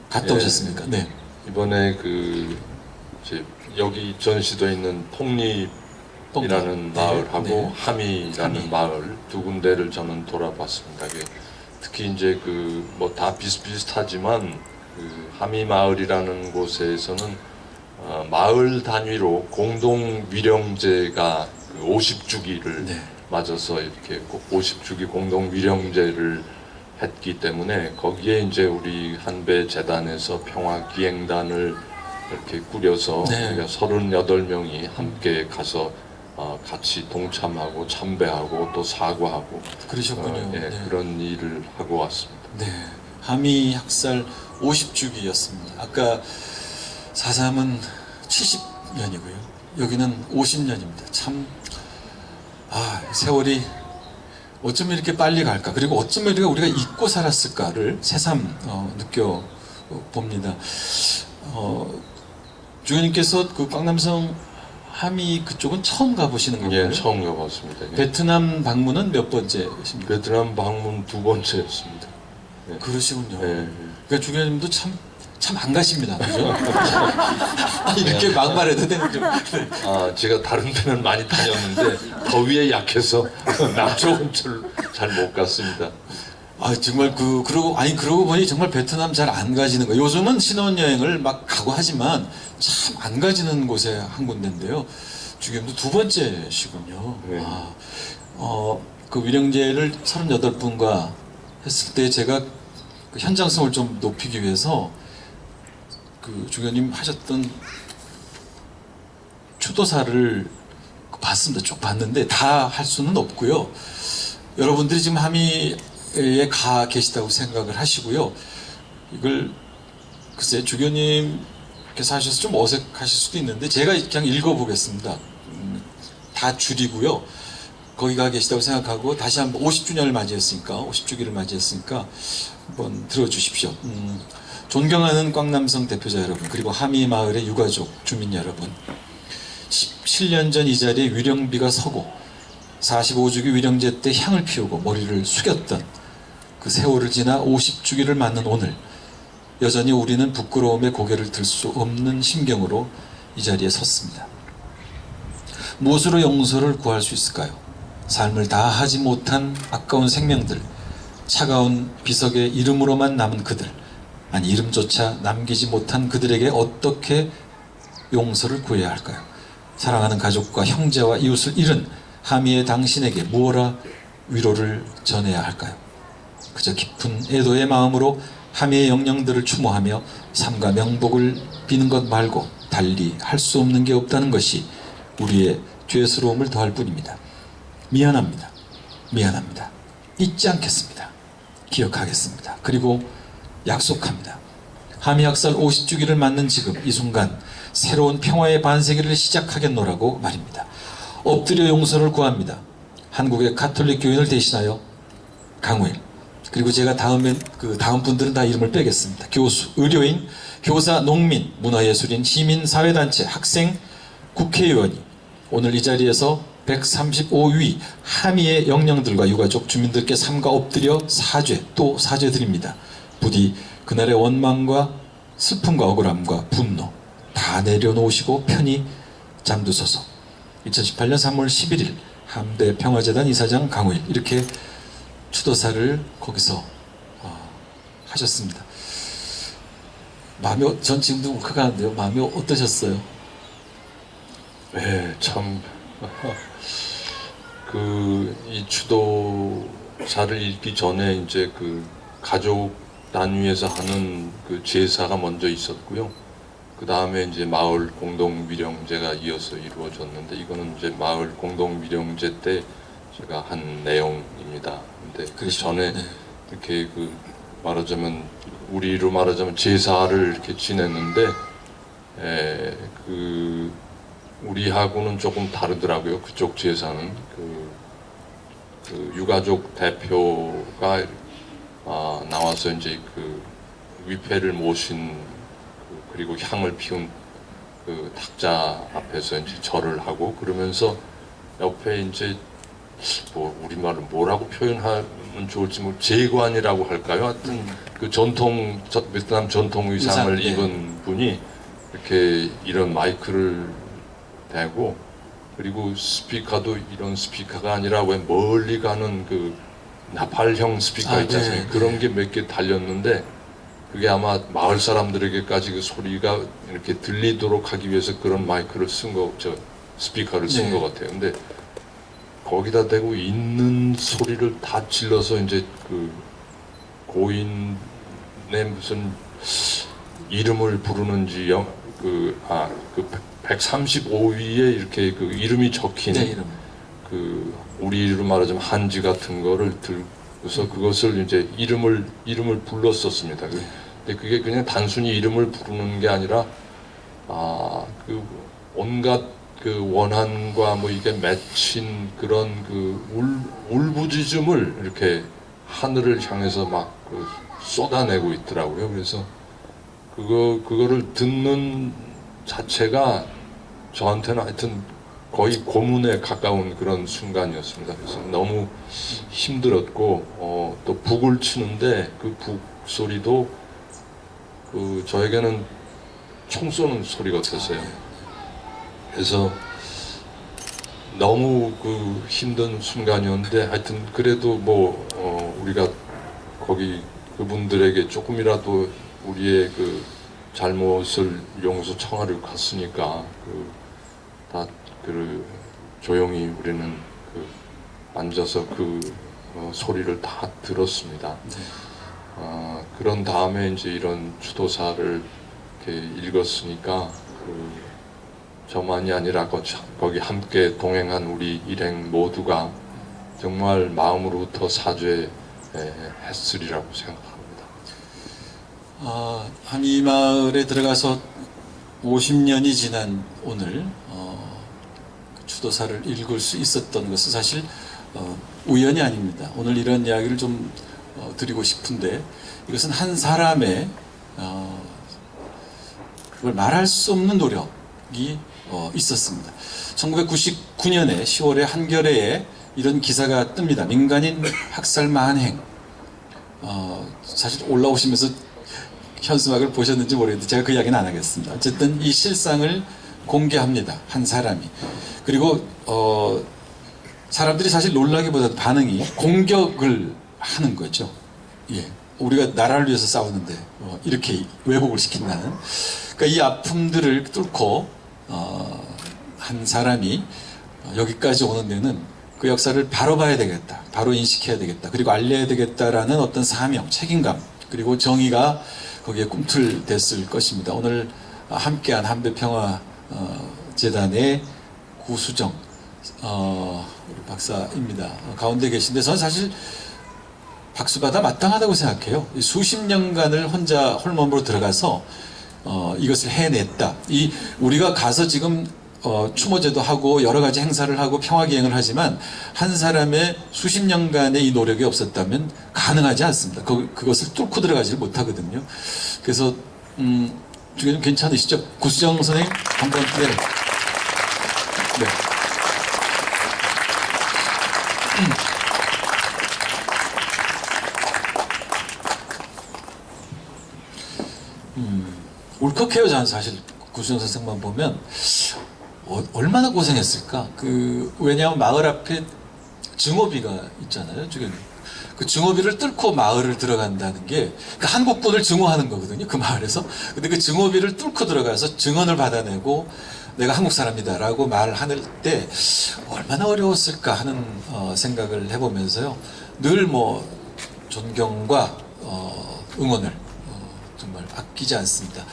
[SPEAKER 2] 갔다
[SPEAKER 3] 예.
[SPEAKER 2] 오셨습니까? 네.
[SPEAKER 3] 이번에 이제 여기 전시도에 있는 폭립이라는
[SPEAKER 2] 네.
[SPEAKER 3] 마을하고
[SPEAKER 2] 네.
[SPEAKER 3] 함이라는
[SPEAKER 2] 함이.
[SPEAKER 3] 마을 두 군데를 저는 돌아봤습니다. 특히 이제 뭐 다 비슷비슷하지만 함이 마을이라는 곳에서는 마을 단위로 공동 위령제가 50주기를
[SPEAKER 2] 네.
[SPEAKER 3] 맞아서 이렇게 50주기 공동 위령제를 했기 때문에 거기에 이제 우리 한배 재단에서 평화 기행단을 이렇게 꾸려서
[SPEAKER 2] 네.
[SPEAKER 3] 우리가 38명이 함께 가서 같이 동참하고 참배하고 또 사과하고
[SPEAKER 2] 그러셨군요.
[SPEAKER 3] 예,
[SPEAKER 2] 네.
[SPEAKER 3] 그런 일을 하고 왔습니다.
[SPEAKER 2] 네, 함이 학살 50주기였습니다. 아까 4.3은 70년이고요. 여기는 50년입니다. 참, 세월이 어쩌면 이렇게 빨리 갈까? 그리고 어쩌면 우리가 잊고 살았을까를 새삼 느껴봅니다. 주교님께서 그 광남성 함이 그쪽은 처음 가보시는 건가요?
[SPEAKER 3] 예, 처음 가봤습니다. 예.
[SPEAKER 2] 베트남 방문은 몇 번째십니까?
[SPEAKER 3] 베트남 방문 2번째였습니다. 예.
[SPEAKER 2] 그러시군요.
[SPEAKER 3] 예.
[SPEAKER 2] 그러니까 주교님도 참 안 가십니다. 그죠? 이렇게 막말해도 되는지. 네.
[SPEAKER 3] 제가 다른 데는 많이 다녔는데 더위에 약해서 남쪽은 잘 못 갔습니다.
[SPEAKER 2] 정말 그러고 보니 정말 베트남 잘 안 가지는 거예요. 요즘은 신혼여행을 막 가고 하지만 참 안 가지는 곳에 한 군데인데요. 주교님도 2번째시군요.
[SPEAKER 3] 네.
[SPEAKER 2] 그 위령제를 38분과 했을 때 제가 그 현장성을 좀 높이기 위해서 그 주교님 하셨던 추도사를 봤습니다. 쭉 봤는데 다 할 수는 없고요. 여러분들이 지금 함의에 가 계시다고 생각을 하시고요. 이걸 글쎄 주교님께서 하셔서 좀 어색하실 수도 있는데 제가 그냥 읽어보겠습니다. 다 줄이고요. 거기 가 계시다고 생각하고 다시 한번 50주년을 맞이했으니까 50주기를 맞이했으니까 한번 들어주십시오. 존경하는 광남성 대표자 여러분, 그리고 함이 마을의 유가족 주민 여러분, 17년 전 이 자리에 위령비가 서고 45주기 위령제 때 향을 피우고 머리를 숙였던 그 세월을 지나 50주기를 맞는 오늘, 여전히 우리는 부끄러움에 고개를 들 수 없는 심경으로 이 자리에 섰습니다. 무엇으로 용서를 구할 수 있을까요? 삶을 다하지 못한 아까운 생명들, 차가운 비석의 이름으로만 남은 그들, 아니 이름조차 남기지 못한 그들에게 어떻게 용서를 구해야 할까요? 사랑하는 가족과 형제와 이웃을 잃은 함의의 당신에게 무엇라 위로를 전해야 할까요? 그저 깊은 애도의 마음으로 함의의 영령들을 추모하며 삶과 명복을 비는 것 말고 달리 할 수 없는 게 없다는 것이 우리의 죄스러움을 더할 뿐입니다. 미안합니다. 잊지 않겠습니다. 기억하겠습니다. 그리고 약속합니다. 함의학살 50주기를 맞는 지금 이 순간 새로운 평화의 반세기를 시작하겠노라고 말입니다. 엎드려 용서를 구합니다. 한국의 가톨릭 교인을 대신하여 강우일, 그리고 제가 다음 분들은 다 이름을 빼겠습니다. 교수, 의료인, 교사, 농민, 문화예술인, 시민, 사회단체, 학생, 국회의원이 오늘 이 자리에서 135위 함의의 영령들과 유가족 주민들께 삼가 엎드려 또 사죄드립니다. 부디 그날의 원망과 슬픔과 억울함과 분노 다 내려놓으시고 편히 잠드소서. 2018년 3월 11일 함대 평화재단 이사장 강우일, 이렇게 추도사를 거기서 하셨습니다. 전 지금도 울컥하는데요. 마음이 어떠셨어요?
[SPEAKER 3] 네, 참 이 추도사를 읽기 전에 이제 가족 단위에서 하는 제사가 먼저 있었고요. 그 다음에 이제 마을 공동 위령제가 이어서 이루어졌는데, 이거는 이제 마을 공동 위령제 때 제가 한 내용입니다. 근데 그 전에
[SPEAKER 2] 네.
[SPEAKER 3] 이렇게 우리로 말하자면 제사를 이렇게 지냈는데, 우리하고는 조금 다르더라고요. 그쪽 제사는 그 유가족 대표가 나와서 이제 그 위패를 모신 그리고 향을 피운 그 탁자 앞에서 이제 절을 하고 그러면서 옆에 이제 뭐 우리말로 뭐라고 표현하면 좋을지 뭐 제관이라고 할까요? 하여튼 그 베트남 전통 의상을
[SPEAKER 2] 의상, 네.
[SPEAKER 3] 입은 분이 이렇게 이런 마이크를 대고 그리고 스피커도 이런 스피커가 아니라 왜 멀리 가는 그 나팔형 스피커 있지 않습니까?
[SPEAKER 2] 네,
[SPEAKER 3] 그런 게 몇 개 달렸는데 그게 아마 마을 사람들에게까지 그 소리가 이렇게 들리도록 하기 위해서 그런 마이크를 스피커를 쓴 것 같아요. 근데 거기다 대고 있는 소리를 다 질러서 이제 그 고인의 무슨 이름을 부르는지 그 135위에 이렇게 그 이름이 적힌
[SPEAKER 2] 네, 이름.
[SPEAKER 3] 그 우리로 말하자면 한지 같은 거를 들고서 그것을 이제 이름을 불렀었습니다. 근데 그게 그냥 단순히 이름을 부르는 게 아니라 그 온갖 그 원한과 뭐 이게 맺힌 그런 그 울부짖음을 이렇게 하늘을 향해서 막 그 쏟아내고 있더라고요. 그래서 그거를 듣는 자체가 저한테는 하여튼 거의 고문에 가까운 그런 순간이었습니다. 그래서 너무 힘들었고 또 북을 치는데 그 북 소리도 그 저에게는 총 쏘는 소리 같았어요. 그래서 너무 그 힘든 순간이었는데 하여튼 그래도 뭐 우리가 거기 그분들에게 조금이라도 우리의 그 잘못을 용서 청하를 갔으니까 다 조용히 우리는 앉아서 소리를 다 들었습니다. 그런 다음에 이제 이런 추도사를 이렇게 읽었으니까 저만이 아니라 거기 함께 동행한 우리 일행 모두가 정말 마음으로부터 사죄했으리라고 생각합니다.
[SPEAKER 2] 함이마을에 들어가서 50년이 지난 오늘 추도사를 읽을 수 있었던 것은 사실 우연이 아닙니다. 오늘 이런 이야기를 좀 드리고 싶은데 이것은 한 사람의 그걸 말할 수 없는 노력이 있었습니다. 1999년에 10월에 한겨레에 이런 기사가 뜹니다. 민간인 학살 만행. 사실 올라오시면서 현수막을 보셨는지 모르겠는데 제가 그 이야기는 안 하겠습니다. 어쨌든 이 실상을 공개합니다. 한 사람이. 그리고 사람들이 사실 놀라기보다도 반응이 공격을 하는 거죠. 예. 우리가 나라를 위해서 싸우는데 이렇게 왜곡을 시킨다는. 그러니까 이 아픔들을 뚫고 한 사람이 여기까지 오는 데는 그 역사를 바로 봐야 되겠다. 바로 인식해야 되겠다. 그리고 알려야 되겠다라는 어떤 사명, 책임감, 그리고 정의가 거기에 꿈틀댔을 것입니다. 오늘 함께한 한배평화재단의 구수정 우리 박사입니다. 가운데 계신데 저는 사실 박수받아 마땅하다고 생각해요. 수십 년간을 혼자 홀몸으로 들어가서 이것을 해냈다. 우리가 가서 지금 추모제도 하고 여러 가지 행사를 하고 평화기행을 하지만 한 사람의 수십 년간의 이 노력이 없었다면 가능하지 않습니다. 그것을 뚫고 들어가지를 못하거든요. 그래서 좀 괜찮으시죠? 구수정 선생님 한번 네. 울컥해요. 저는 사실 구수정 선생만 보면 얼마나 고생했을까. 왜냐하면 마을 앞에 증오비가 있잖아요. 지금 그 증오비를 뚫고 마을을 들어간다는 게 한국군을 증오하는 거거든요. 그 마을에서. 근데 그 증오비를 뚫고 들어가서 증언을 받아내고 내가 한국 사람이다라고 말을 할 때 얼마나 어려웠을까 하는 생각을 해보면서요. 늘 뭐 존경과 응원을 정말 아끼지 않습니다.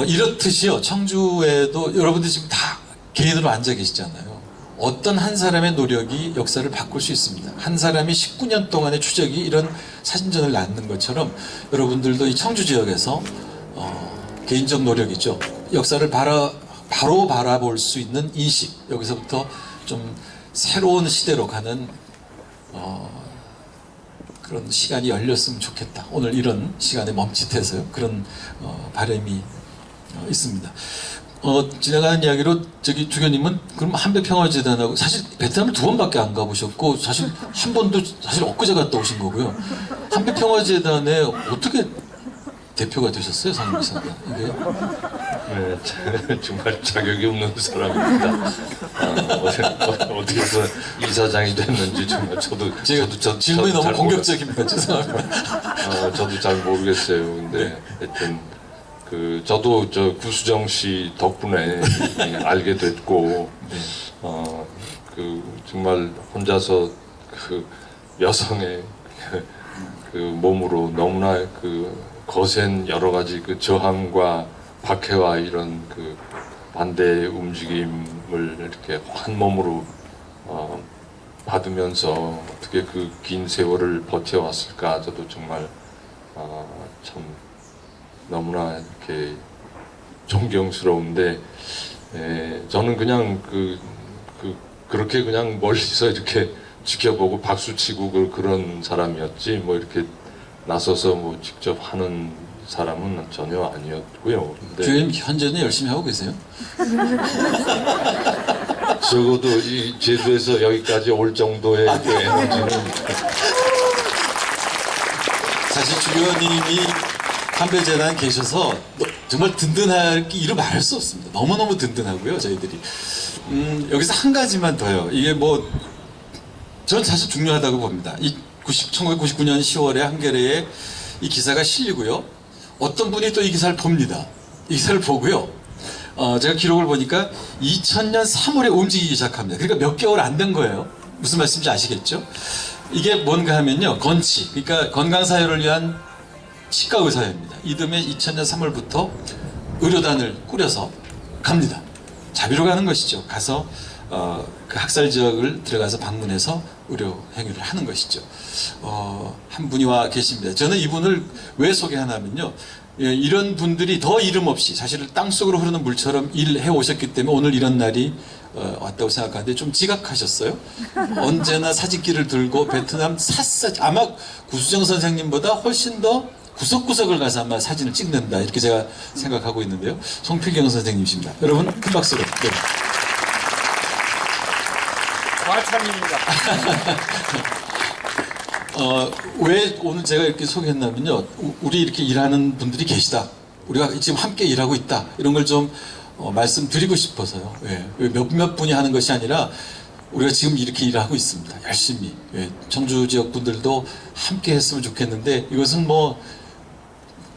[SPEAKER 2] 이렇듯이요. 청주에도 여러분들 지금 다 개인으로 앉아 계시잖아요. 어떤 한 사람의 노력이 역사를 바꿀 수 있습니다. 한 사람이 19년 동안의 추적이 이런 사진전을 낳는 것처럼 여러분들도 이 청주 지역에서 개인적 노력이죠. 역사를 바로 바라볼 수 있는 인식, 여기서부터 좀 새로운 시대로 가는 그런 시간이 열렸으면 좋겠다. 오늘 이런 시간에 멈칫해서요. 그런 바람이 있습니다. 지나가는 이야기로 저기 주교님은 그럼 한백평화재단하고 사실 베트남을 2번밖에 안 가보셨고 사실 한 번도 사실 엊그제 갔다 오신 거고요. 한백평화재단에 어떻게 대표가 되셨어요, 상임 이사가? 이게
[SPEAKER 3] 네, 정말 자격이 없는 사람입니다. 어떻게 해서 이사장이 됐는지 정말 저도
[SPEAKER 2] 질문이 너무
[SPEAKER 3] 잘
[SPEAKER 2] 공격적입니다. 죄송합니다.
[SPEAKER 3] 저도 잘 모르겠어요. 근데 하여튼 저도 저 구수정 씨 덕분에 알게 됐고 정말 혼자서 여성의 몸으로 너무나 거센 여러 가지 저항과 박해와 이런 반대 움직임을 이렇게 한 몸으로 받으면서 어떻게 긴 세월을 버텨왔을까. 저도 정말 참 너무나 이렇게 존경스러운데, 저는 그냥 그렇게 그냥 멀리서 이렇게 지켜보고 박수치고 그런 사람이었지, 뭐 이렇게 나서서 뭐 직접 하는 사람은 전혀 아니었고요.
[SPEAKER 2] 교회님 현재는 열심히 하고 계세요?
[SPEAKER 3] 적어도 이 제주에서 여기까지 올 정도의 에너지는
[SPEAKER 2] 사실 주교님이 한별재단 계셔서 정말 든든할 게 이루 말할 수 없습니다. 너무너무 든든하고요, 저희들이. 여기서 한 가지만 더요. 이게 뭐, 전 사실 중요하다고 봅니다. 1999년 10월에 한겨레에 이 기사가 실리고요. 어떤 분이 또 이 기사를 봅니다. 이 기사를 보고요. 제가 기록을 보니까 2000년 3월에 움직이기 시작합니다. 그러니까 몇 개월 안 된 거예요. 무슨 말씀인지 아시겠죠? 이게 뭔가 하면요. 건치, 그러니까 건강사회를 위한 치과 의사입니다. 이듬해 2000년 3월부터 의료단을 꾸려서 갑니다. 자비로 가는 것이죠. 가서 그 학살 지역을 들어가서 방문해서 의료 행위를 하는 것이죠. 한 분이 와 계십니다. 저는 이분을 왜 소개하냐면요. 이런 분들이 더 이름 없이 사실 땅속으로 흐르는 물처럼 일해 오셨기 때문에 오늘 이런 날이 왔다고 생각하는데 좀 지각하셨어요. 언제나 사진기를 들고 베트남 샅샅이 아마 구수정 선생님보다 훨씬 더 구석구석을 가서 아마 사진을 찍는다 이렇게 제가 생각하고 있는데요. 송필경 선생님이십니다. 여러분 큰 박수로. 네.
[SPEAKER 4] 과찬입니다.
[SPEAKER 2] 왜 오늘 제가 이렇게 소개했냐면요. 우리 이렇게 일하는 분들이 계시다. 우리가 지금 함께 일하고 있다. 이런 걸 좀 말씀드리고 싶어서요. 예. 몇몇 분이 하는 것이 아니라 우리가 지금 이렇게 일하고 있습니다. 열심히. 예. 청주 지역 분들도 함께 했으면 좋겠는데 이것은 뭐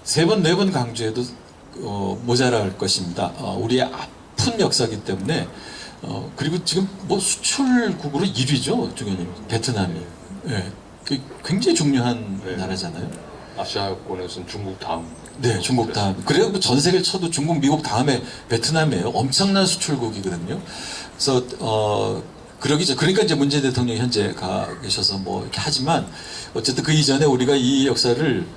[SPEAKER 2] 3번, 4번 강조해도 모자랄 것입니다. 우리의 아픈 역사이기 때문에 그리고 지금 뭐 수출국으로 1위죠, 주교님. 베트남이. 예. 굉장히 중요한
[SPEAKER 3] 네.
[SPEAKER 2] 나라잖아요.
[SPEAKER 3] 아시아권에서는 중국 다음.
[SPEAKER 2] 네, 중국 다음. 그래요, 뭐 전 세계를 쳐도 중국, 미국 다음에 베트남이에요. 엄청난 수출국이거든요. 그래서 그러기죠. 그러니까 이제 문재인 대통령이 현재 가 계셔서 뭐 이렇게 하지만 어쨌든 그 이전에 우리가 이 역사를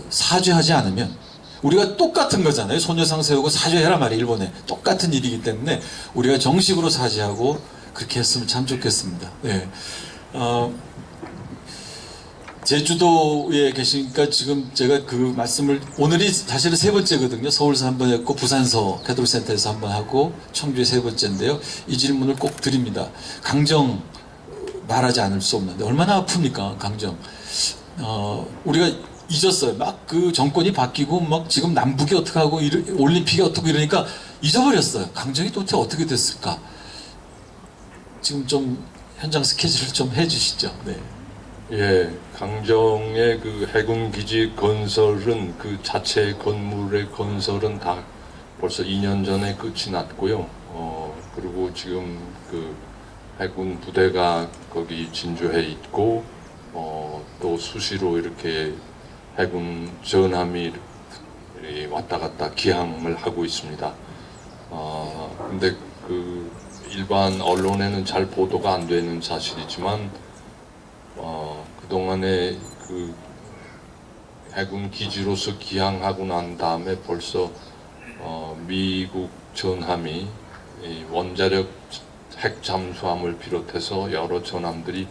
[SPEAKER 2] 사죄하지 않으면 우리가 똑같은 거잖아요. 소녀상 세우고 사죄해라 말이에요. 일본에 똑같은 일이기 때문에 우리가 정식으로 사죄하고 그렇게 했으면 참 좋겠습니다. 네. 제주도에 계시니까 지금 제가 그 말씀을 오늘이 사실은 3번째거든요. 서울서 한 번 했고 부산서 캐톨센터에서 한 번 하고 청주에 3번째인데요. 이 질문을 꼭 드립니다. 강정 말하지 않을 수 없는데 얼마나 아픕니까, 강정. 우리가 잊었어요. 막 그 정권이 바뀌고 막 지금 남북이 어떻게 하고 올림픽이 어떻고 이러니까 잊어버렸어요. 강정이 도대체 어떻게 됐을까? 지금 좀 현장 스케줄을 좀 해주시죠. 네.
[SPEAKER 3] 예, 강정의 그 해군 기지 건설은 그 자체 건물의 건설은 다 벌써 2년 전에 끝이 났고요. 그리고 지금 그 해군 부대가 거기 진주해 있고 또 수시로 이렇게 해군 전함이 왔다 갔다 기항을 하고 있습니다. 근데 그 일반 언론에는 잘 보도가 안 되는 사실이지만 그동안에 그 해군 기지로서 기항하고 난 다음에 벌써 미국 전함이 원자력 핵 잠수함을 비롯해서 여러 전함들이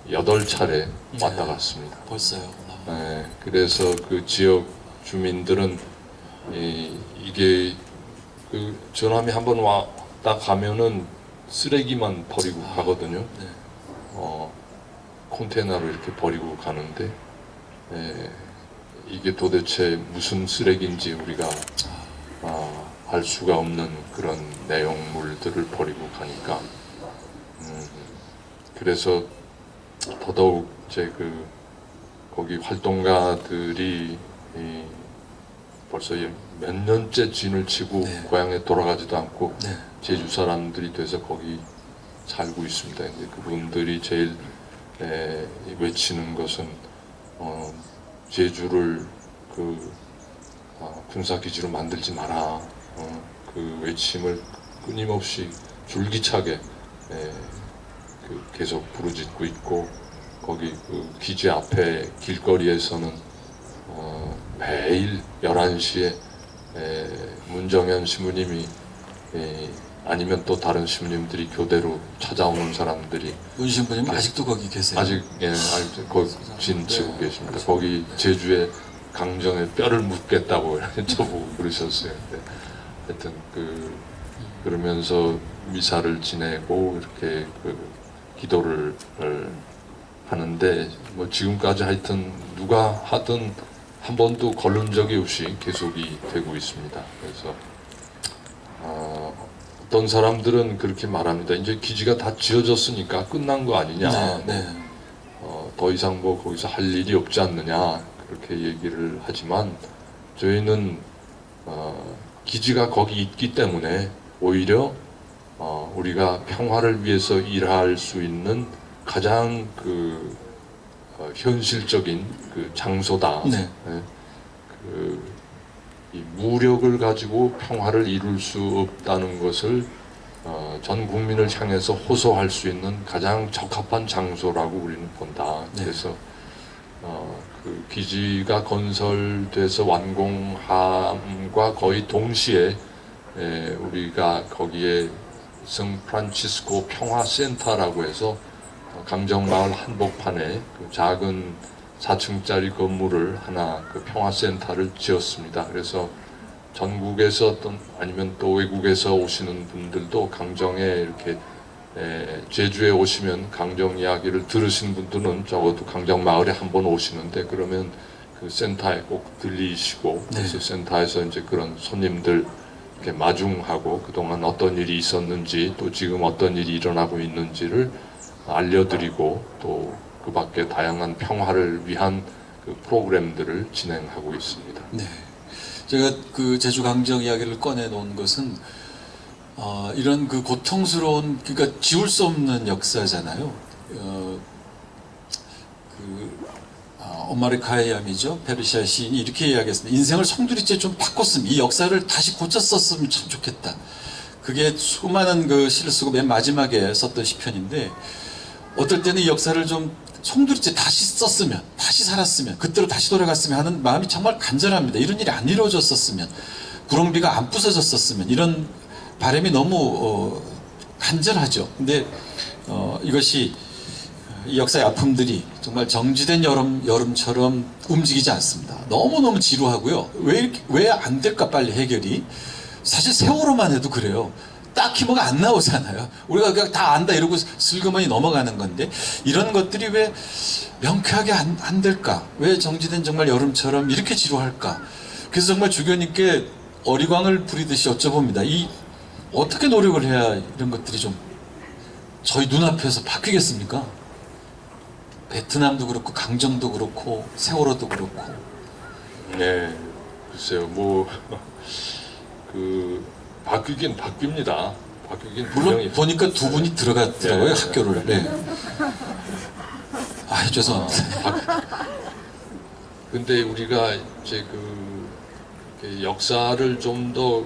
[SPEAKER 3] 8차례 왔다 갔습니다.
[SPEAKER 2] 벌써요.
[SPEAKER 3] 네, 그래서 그 지역 주민들은 이게 그 전함이 한번 왔다 가면은 쓰레기만 버리고 가거든요.
[SPEAKER 2] 네.
[SPEAKER 3] 컨테이너로 이렇게 버리고 가는데 이게 도대체 무슨 쓰레기인지 우리가 알 수가 없는 그런 내용물들을 버리고 가니까 그래서 더더욱 제 거기 활동가들이 벌써 몇 년째 진을 치고
[SPEAKER 2] 네.
[SPEAKER 3] 고향에 돌아가지도 않고
[SPEAKER 2] 네.
[SPEAKER 3] 제주 사람들이 돼서 거기 살고 있습니다. 근데 그분들이 제일 외치는 것은 제주를 군사기지로 만들지 마라. 그 외침을 끊임없이 줄기차게 계속 부르짖고 있고 거기 그 기지 앞에 길거리에서는 매일 11시에 문정현 신부님이 아니면 또 다른 신부님들이 교대로 찾아오는 사람들이
[SPEAKER 2] 문 신부님 아직도 거기 계세요?
[SPEAKER 3] 아직 거기 진치고 계십니다. 거기 제주에 강정에 뼈를 묻겠다고 저보고 그러셨어요. 근데 하여튼 그러면서 미사를 지내고 이렇게 기도를 하는데 뭐 지금까지 하여튼 누가 하든 한 번도 걸른 적이 없이 계속이 되고 있습니다. 그래서 어떤 사람들은 그렇게 말합니다. 이제 기지가 다 지어졌으니까 끝난 거 아니냐.
[SPEAKER 2] 네.
[SPEAKER 3] 더 이상 뭐 거기서 할 일이 없지 않느냐. 그렇게 얘기를 하지만 저희는 기지가 거기 있기 때문에 오히려 우리가 평화를 위해서 일할 수 있는 가장 현실적인 장소다.
[SPEAKER 2] 네.
[SPEAKER 3] 이 무력을 가지고 평화를 이룰 수 없다는 것을 전 국민을 향해서 호소할 수 있는 가장 적합한 장소라고 우리는 본다.
[SPEAKER 2] 네.
[SPEAKER 3] 그래서 그 기지가 건설돼서 완공함과 거의 동시에 우리가 거기에 성프란치스코 평화센터라고 해서 강정마을 한복판에 그 작은 4층짜리 건물을 하나 평화센터를 지었습니다. 그래서 전국에서 아니면 또 외국에서 오시는 분들도 강정에 이렇게 제주에 오시면 강정 이야기를 들으신 분들은 적어도 강정마을에 한번 오시는데 그러면 그 센터에 꼭 들리시고 그래서 센터에서 이제 그런 손님들 이렇게 마중하고 그동안 어떤 일이 있었는지 또 지금 어떤 일이 일어나고 있는지를 알려드리고 또 그 밖에 다양한 평화를 위한 프로그램들을 진행하고 있습니다.
[SPEAKER 2] 네. 제가 그 제주 강정 이야기를 꺼내 놓은 것은 이런 고통스러운 그러니까 지울 수 없는 역사잖아요. 오마르 카야미죠. 페르시아 시인이 이렇게 이야기했습니다. 인생을 송두리째 좀 바꿨으면 이 역사를 다시 고쳐 썼으면 참 좋겠다. 그게 수많은 시를 쓰고 맨 마지막에 썼던 시편인데 어떨 때는 이 역사를 좀 송두리째 다시 썼으면, 다시 살았으면, 그때로 다시 돌아갔으면 하는 마음이 정말 간절합니다. 이런 일이 안 이루어졌었으면, 구렁비가 안 부서졌었으면, 이런 바람이 너무 간절하죠. 근데 이것이 이 역사의 아픔들이 정말 정지된 여름처럼 움직이지 않습니다. 너무너무 지루하고요. 왜 안 될까 빨리 해결이? 사실 세월호만 해도 그래요. 딱히 뭐가 안 나오잖아요. 우리가 그냥 다 안다 이러고 슬그머니 넘어가는 건데 이런 것들이 왜 명쾌하게 안 될까? 왜 정지된 정말 여름처럼 이렇게 지루할까? 그래서 정말 주교님께 어리광을 부리듯이 여쭤봅니다. 어떻게 노력을 해야 이런 것들이 좀 저희 눈앞에서 바뀌겠습니까? 베트남도 그렇고 강정도 그렇고 세월호도 그렇고.
[SPEAKER 3] 네, 글쎄요. 바뀌긴 바뀝니다. 바뀌긴
[SPEAKER 2] 물론
[SPEAKER 3] 분명히
[SPEAKER 2] 보니까 두 분이 들어갔더라고요.
[SPEAKER 3] 네.
[SPEAKER 2] 학교를. 네. 죄송합니다.
[SPEAKER 3] 근데 우리가 이제 역사를 좀 더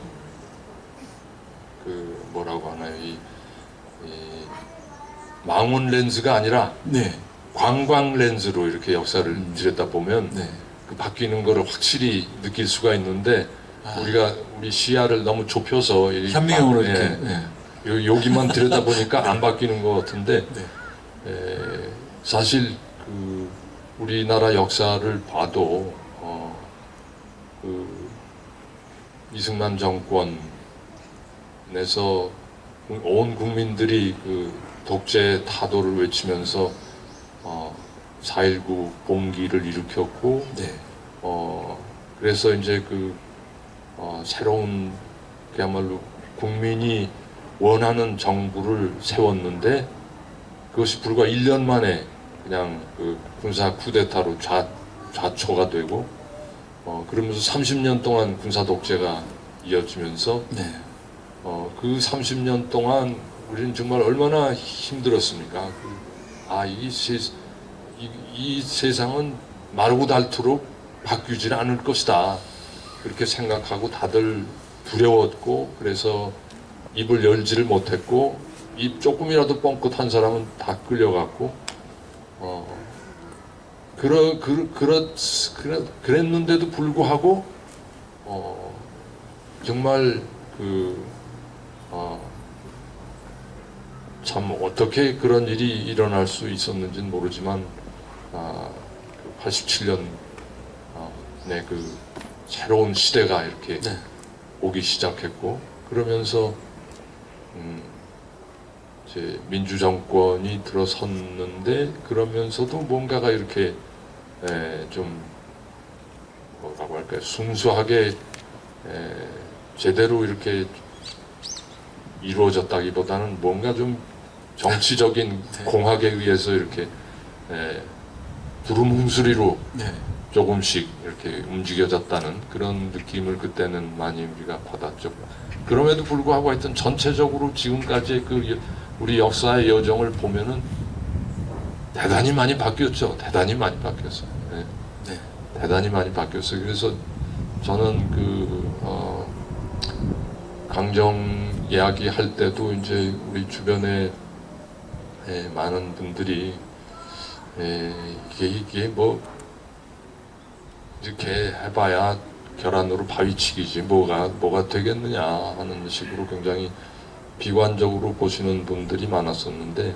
[SPEAKER 3] 뭐라고 하나요? 이 망원 렌즈가 아니라
[SPEAKER 2] 네.
[SPEAKER 3] 관광 렌즈로 이렇게 역사를 들여다보면
[SPEAKER 2] 네.
[SPEAKER 3] 바뀌는 거를 확실히 느낄 수가 있는데 우리가 우리 시야를 너무 좁혀서
[SPEAKER 2] 현미경으로 이렇게. 네.
[SPEAKER 3] 여기만 들여다보니까 안 바뀌는 것 같은데 사실 그 우리나라 역사를 봐도 그 이승만 정권에서 온 국민들이 그 독재 타도를 외치면서 4.19 봉기를 일으켰고,
[SPEAKER 2] 네.
[SPEAKER 3] 그래서 이제 그 새로운 그야말로 국민이 원하는 정부를 세웠는데 그것이 불과 1년 만에 그냥 그 군사 쿠데타로 좌초가 되고 그러면서 30년 동안 군사 독재가 이어지면서
[SPEAKER 2] 네.
[SPEAKER 3] 그 30년 동안 우리는 정말 얼마나 힘들었습니까? 이 세상은 마르고 닳도록 바뀌질 않을 것이다. 그렇게 생각하고 다들 두려웠고, 그래서 입을 열지를 못했고, 입 조금이라도 뻥끗한 사람은 다 끌려갔고, 그랬는데도 불구하고, 정말 참 어떻게 그런 일이 일어날 수 있었는지는 모르지만, 87년 그 새로운 시대가 이렇게
[SPEAKER 2] 네.
[SPEAKER 3] 오기 시작했고, 그러면서 이제 민주정권이 들어섰는데, 그러면서도 뭔가가 이렇게 좀 뭐라고 할까요, 순수하게 제대로 이렇게 이루어졌다기보다는 뭔가 좀 정치적인
[SPEAKER 2] 네.
[SPEAKER 3] 공학에 의해서 이렇게 두루뭉술이로
[SPEAKER 2] 네.
[SPEAKER 3] 조금씩 이렇게 움직여졌다는 그런 느낌을 그때는 많이 우리가 받았죠. 그럼에도 불구하고 하여튼 전체적으로 지금까지의 그 우리 역사의 여정을 보면은 대단히 많이 바뀌었죠. 대단히 많이 바뀌었어요. 네.
[SPEAKER 2] 네.
[SPEAKER 3] 대단히 많이 바뀌었어요. 그래서 저는 강정 이야기 할 때도 이제 우리 주변에 많은 분들이 이게 뭐 이렇게 해봐야 계란으로 바위치기지 뭐가 되겠느냐 하는 식으로 굉장히 비관적으로 보시는 분들이 많았었는데,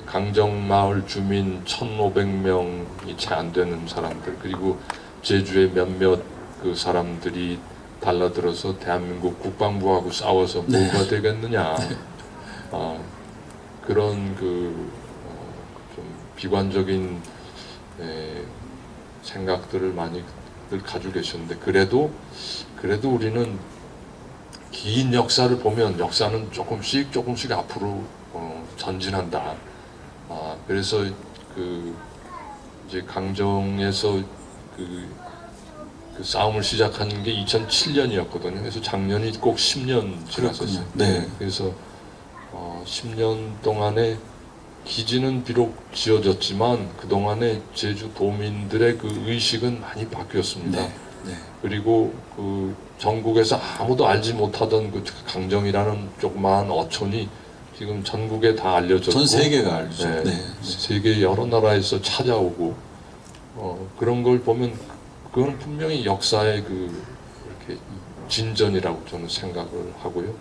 [SPEAKER 3] 강정마을 주민 1,500명이 채 안 되는 사람들, 그리고 제주의 몇몇 그 사람들이 달라들어서 대한민국 국방부하고 싸워서
[SPEAKER 2] 네.
[SPEAKER 3] 뭐가 되겠느냐, 그런 좀 비관적인 생각들을 많이 가지고 계셨는데, 그래도 우리는 긴 역사를 보면 역사는 조금씩 앞으로 전진한다. 그래서 이제 강정에서 그 싸움을 시작한 게 2007년이었거든요. 그래서 작년이 꼭 10년 지났었어요.
[SPEAKER 2] 네.
[SPEAKER 3] 그래서 10년 동안에 기지는 비록 지어졌지만 그 동안에 제주 도민들의 그 의식은 많이 바뀌었습니다.
[SPEAKER 2] 네. 네.
[SPEAKER 3] 그리고 그 전국에서 아무도 알지 못하던 그 강정이라는 조그마한 어촌이 지금 전국에 다 알려졌고,
[SPEAKER 2] 전 세계가 알죠.
[SPEAKER 3] 네,
[SPEAKER 2] 네.
[SPEAKER 3] 세계 여러 나라에서 찾아오고, 그런 걸 보면 그건 분명히 역사의 이렇게 진전이라고 저는 생각을 하고요.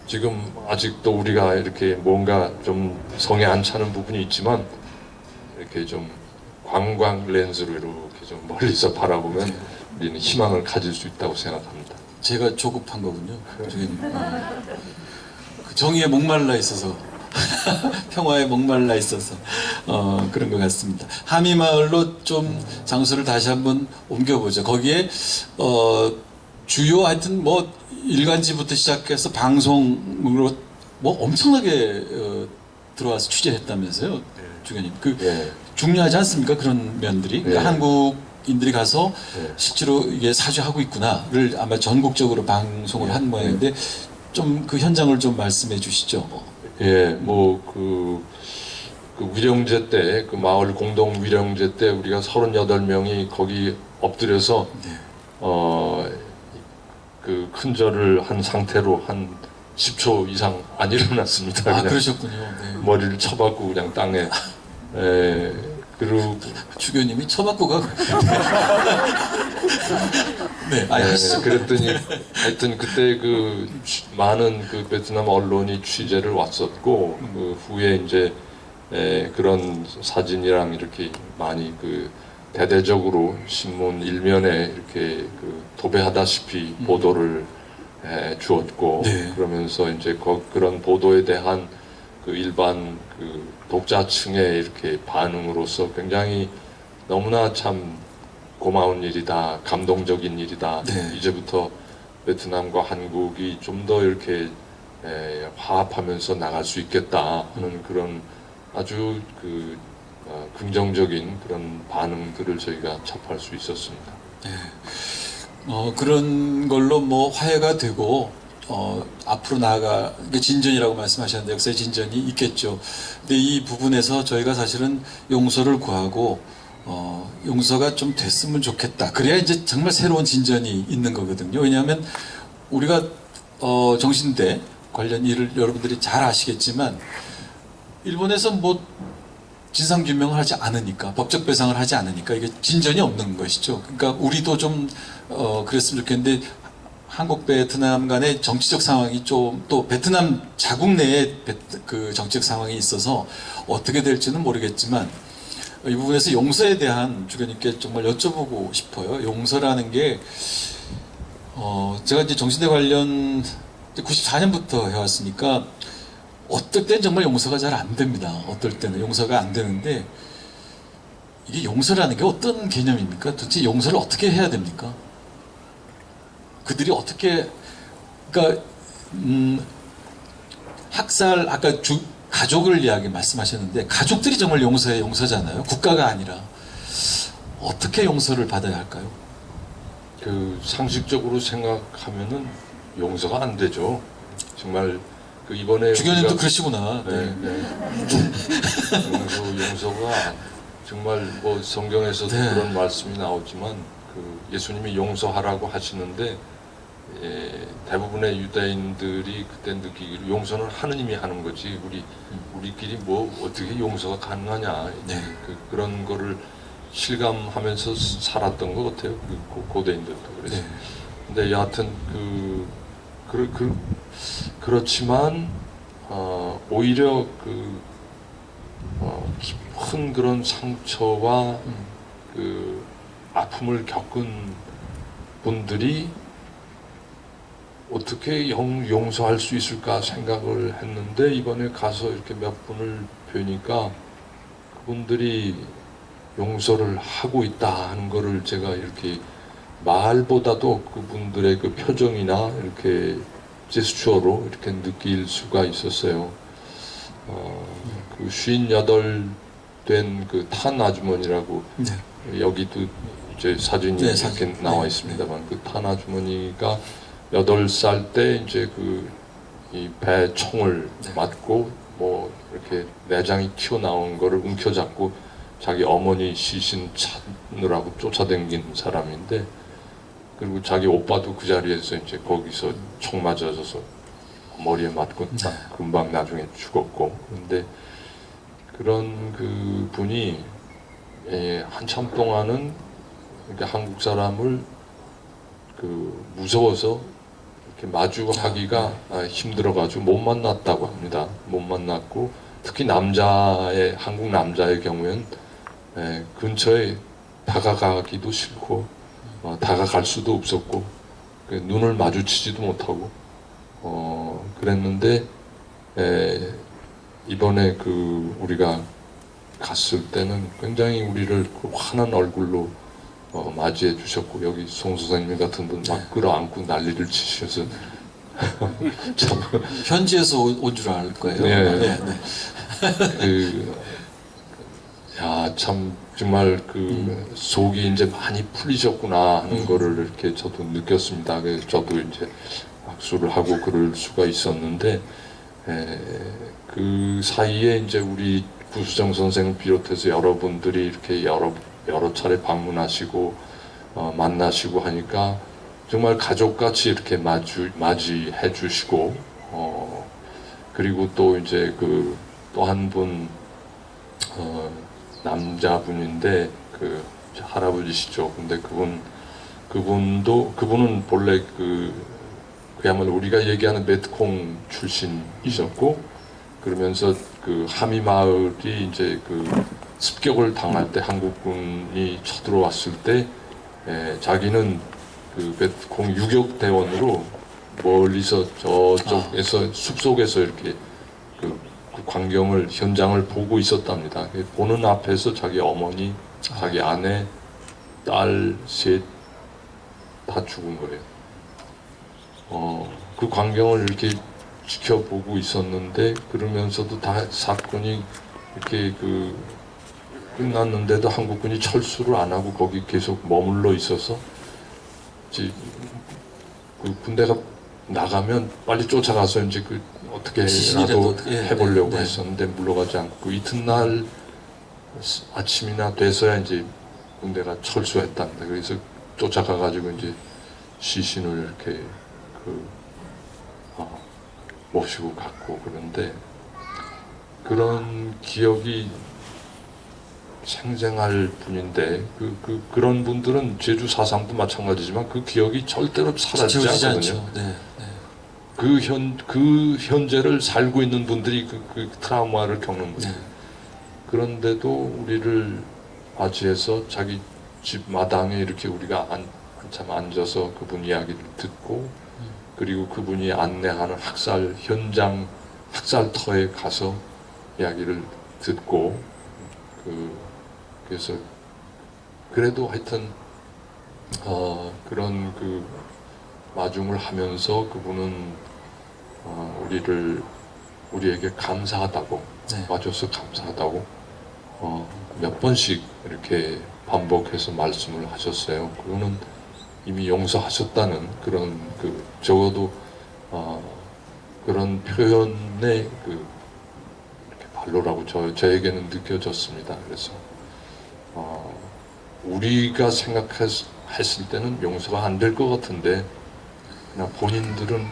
[SPEAKER 3] 지금 아직도 우리가 이렇게 뭔가 좀 성에 안 차는 부분이 있지만, 이렇게 좀 관광 렌즈로 이렇게 좀 멀리서 바라보면 우리는 희망을 가질 수 있다고 생각합니다.
[SPEAKER 2] 제가 조급한 거군요. 주교님. 그 정의에 목말라 있어서 평화에 목말라 있어서 그런 것 같습니다. 하미마을로 좀 장소를 다시 한번 옮겨보죠. 거기에 주요 하여튼 뭐 일간지부터 시작해서 방송으로 뭐 엄청나게 들어와서 취재했다면서요, 주교님. 중요하지 않습니까? 그런 면들이. 그러니까 한국인들이 가서 실제로 이게 사주하고 있구나를 아마 전국적으로 방송을 한 모양인데, 좀 그 현장을 좀 말씀해 주시죠.
[SPEAKER 3] 그 위령제 때, 그 마을 공동 위령제 때 우리가 38명이 거기 엎드려서 그 큰 절을 한 상태로 한 10초 이상 안 일어났습니다. 그냥
[SPEAKER 2] 그러셨군요. 네.
[SPEAKER 3] 머리를 쳐박고 그냥 땅에. 그리고
[SPEAKER 2] 주교님이 쳐박고 가고. 네.
[SPEAKER 3] 그랬더니 하여튼 그때 많은 베트남 언론이 취재를 왔었고, 그 후에 이제 그런 사진이랑 이렇게 많이 그 대대적으로 신문 일면에 이렇게 그 도배하다시피 보도를 주었고
[SPEAKER 2] 네.
[SPEAKER 3] 그러면서 이제 그런 보도에 대한 그 일반 그 독자층의 이렇게 반응으로서 굉장히 너무나 참 고마운 일이다, 감동적인 일이다.
[SPEAKER 2] 네.
[SPEAKER 3] 이제부터 베트남과 한국이 좀 더 이렇게 화합하면서 나갈 수 있겠다 하는 그런 아주 그 긍정적인 그런 반응들을 저희가 접할 수 있었습니다.
[SPEAKER 2] 그런 걸로 뭐 화해가 되고 앞으로 나아가 이게 진전이라고 말씀하셨는데 역사의 진전이 있겠죠. 근데 이 부분에서 저희가 사실은 용서를 구하고 용서가 좀 됐으면 좋겠다. 그래야 이제 정말 새로운 진전이 있는 거거든요. 왜냐하면 우리가 정신대 관련 일을 여러분들이 잘 아시겠지만 일본에서 뭐 진상규명을 하지 않으니까 법적 배상을 하지 않으니까 이게 진전이 없는 것이죠. 그러니까 우리도 좀 그랬으면 좋겠는데 한국 베트남 간의 정치적 상황이 좀 또 베트남 자국 내에 그 정치적 상황이 있어서 어떻게 될지는 모르겠지만 이 부분에서 용서에 대한 주교님께 정말 여쭤보고 싶어요. 용서라는 게 제가 이제 정신대 관련 94년부터 해왔으니까 어떨 땐 정말 용서가 잘 안 됩니다. 어떨 때는 용서가 안 되는데 이게 용서라는 게 어떤 개념입니까? 도대체 용서를 어떻게 해야 됩니까? 그들이 어떻게 그러니까 학살 아까 가족을 이야기 말씀하셨는데 가족들이 정말 용서의 용서잖아요. 국가가 아니라 어떻게 용서를 받아야 할까요?
[SPEAKER 3] 그 상식적으로 생각하면은 용서가 안 되죠. 정말 그 이번에
[SPEAKER 2] 주교님도
[SPEAKER 3] 우리가-
[SPEAKER 2] 그러시구나.
[SPEAKER 3] 네, 네. 용서가 정말 뭐 성경에서도
[SPEAKER 2] 네.
[SPEAKER 3] 그런 말씀이 나오지만 그 예수님이 용서하라고 하시는데 대부분의 유대인들이 그때 느끼기로 용서는 하느님이 하는 거지 우리끼리 뭐 어떻게 용서가 가능하냐
[SPEAKER 2] 네.
[SPEAKER 3] 그런 거를 실감하면서 살았던 것 같아요. 그 고대인들도 그래서.
[SPEAKER 2] 네.
[SPEAKER 3] 근데 여하튼 그렇지만 오히려 깊은 그런 상처와 그 아픔을 겪은 분들이 어떻게 용서할 수 있을까 생각을 했는데 이번에 가서 이렇게 몇 분을 뵈니까 그분들이 용서를 하고 있다 하는 거를 제가 이렇게 말보다도 그분들의 그 표정이나 이렇게 제스처로 이렇게 느낄 수가 있었어요. 그 58 된 그 탄 아주머니라고
[SPEAKER 2] 네.
[SPEAKER 3] 여기도 이제 사진이
[SPEAKER 2] 네,
[SPEAKER 3] 이렇게
[SPEAKER 2] 사진.
[SPEAKER 3] 나와
[SPEAKER 2] 네.
[SPEAKER 3] 있습니다만 그 탄 아주머니가 8살 때 이제 이 배에 총을 맞고 뭐 이렇게 내장이 튀어나온 거를 움켜잡고 자기 어머니 시신 찾느라고 쫓아다닌 사람인데 그리고 자기 오빠도 그 자리에서 이제 거기서 총 맞아져서 머리에 맞고 딱 금방 나중에 죽었고 그런데 그런 그 분이 한참 동안은 이렇게 한국 사람을 그 무서워서 이렇게 마주하기가 힘들어가지고 못 만났다고 합니다. 못 만났고 특히 한국 남자의 경우엔 근처에 다가가기도 싫고 다가갈 수도 없었고 눈을 마주치지도 못하고 그랬는데 이번에 우리가 갔을 때는 굉장히 우리를 환한 얼굴로 맞이해 주셨고 여기 송 선생님 같은 분 막 끌어안고 난리를 치셔서 참
[SPEAKER 2] 현지에서 온 줄 알 거예요.
[SPEAKER 3] 네.
[SPEAKER 2] 네, 네.
[SPEAKER 3] 참 정말 속이 이제 많이 풀리셨구나 하는 거를 이렇게 저도 느꼈습니다. 그래서 저도 이제 악수를 하고 그럴 수가 있었는데 그 사이에 이제 우리 구수정 선생을 비롯해서 여러분들이 이렇게 여러 차례 방문하시고 만나시고 하니까 정말 가족같이 이렇게 맞이해 주시고 그리고 또 이제 또 한 분 남자분인데 할아버지시죠. 근데 그분은 본래 그야말로 우리가 얘기하는 메트콩 출신이셨고 그러면서 그 하미 마을이 이제 그 습격을 당할 때 한국군이 쳐들어왔을 때 자기는 그 베트콩 유격 대원으로 멀리서 저쪽에서 숲속에서 이렇게 그 광경을 현장을 보고 있었답니다. 보는 앞에서 자기 어머니, 자기 아내, 딸 셋 다 죽은 거예요. 그 광경을 이렇게 지켜보고 있었는데 그러면서도 다 사건이 이렇게 그 끝났는데도 한국군이 철수를 안 하고 거기 계속 머물러 있어서 이제 그 군대가 나가면 빨리 쫓아가서 이제 그 어떻게라도 해보려고 했었는데 물러가지 않고 이튿날 아침이나 돼서야 이제 군대가 철수했답니다. 그래서 쫓아가 가지고 이제 시신을 이렇게 모시고 갔고 그런데 그런 기억이 생생할 뿐인데 그런 분들은 제주 4.3도 마찬가지지만 그 기억이 절대로 사라지지 않거든요.
[SPEAKER 2] 네, 네.
[SPEAKER 3] 그 현재를 살고 있는 분들이 그 트라우마를 겪는 거예요.
[SPEAKER 2] 네.
[SPEAKER 3] 그런데도 우리를 맞이해서 자기 집 마당에 이렇게 우리가 한참 앉아서 그분 이야기를 듣고 그리고 그분이 안내하는 학살 현장 학살터에 가서 이야기를 듣고 그래서 그래도 하여튼 그런 그 마중을 하면서 그분은 우리에게 감사하다고
[SPEAKER 2] 네.
[SPEAKER 3] 와줘서 감사하다고 몇 번씩 이렇게 반복해서 말씀을 하셨어요. 그거는 이미 용서하셨다는 그런 적어도 그런 표현의 이렇게 발로라고 저에게는 느껴졌습니다. 그래서 우리가 생각했을 때는 용서가 안 될 것 같은데 그냥 본인들은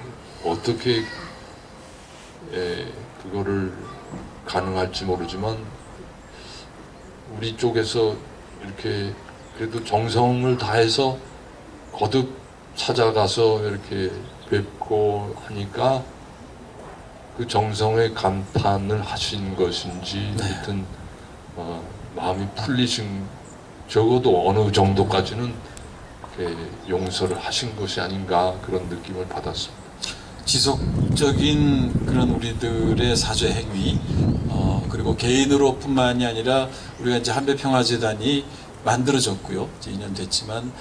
[SPEAKER 3] 어떻게 그거를 가능할지 모르지만 우리 쪽에서 이렇게 그래도 정성을 다해서 거듭 찾아가서 이렇게 뵙고 하니까 그 정성에 감탄을 하신 것인지 하여튼 마음이 풀리신 적어도 어느 정도까지는 이렇게 용서를 하신 것이 아닌가 그런 느낌을 받았습니다.
[SPEAKER 2] 지속적인 그런 우리들의 사죄 행위 그리고 개인으로뿐만이 아니라 우리가 이제 한배평화재단이 만들어졌고요. 이제 2년 됐지만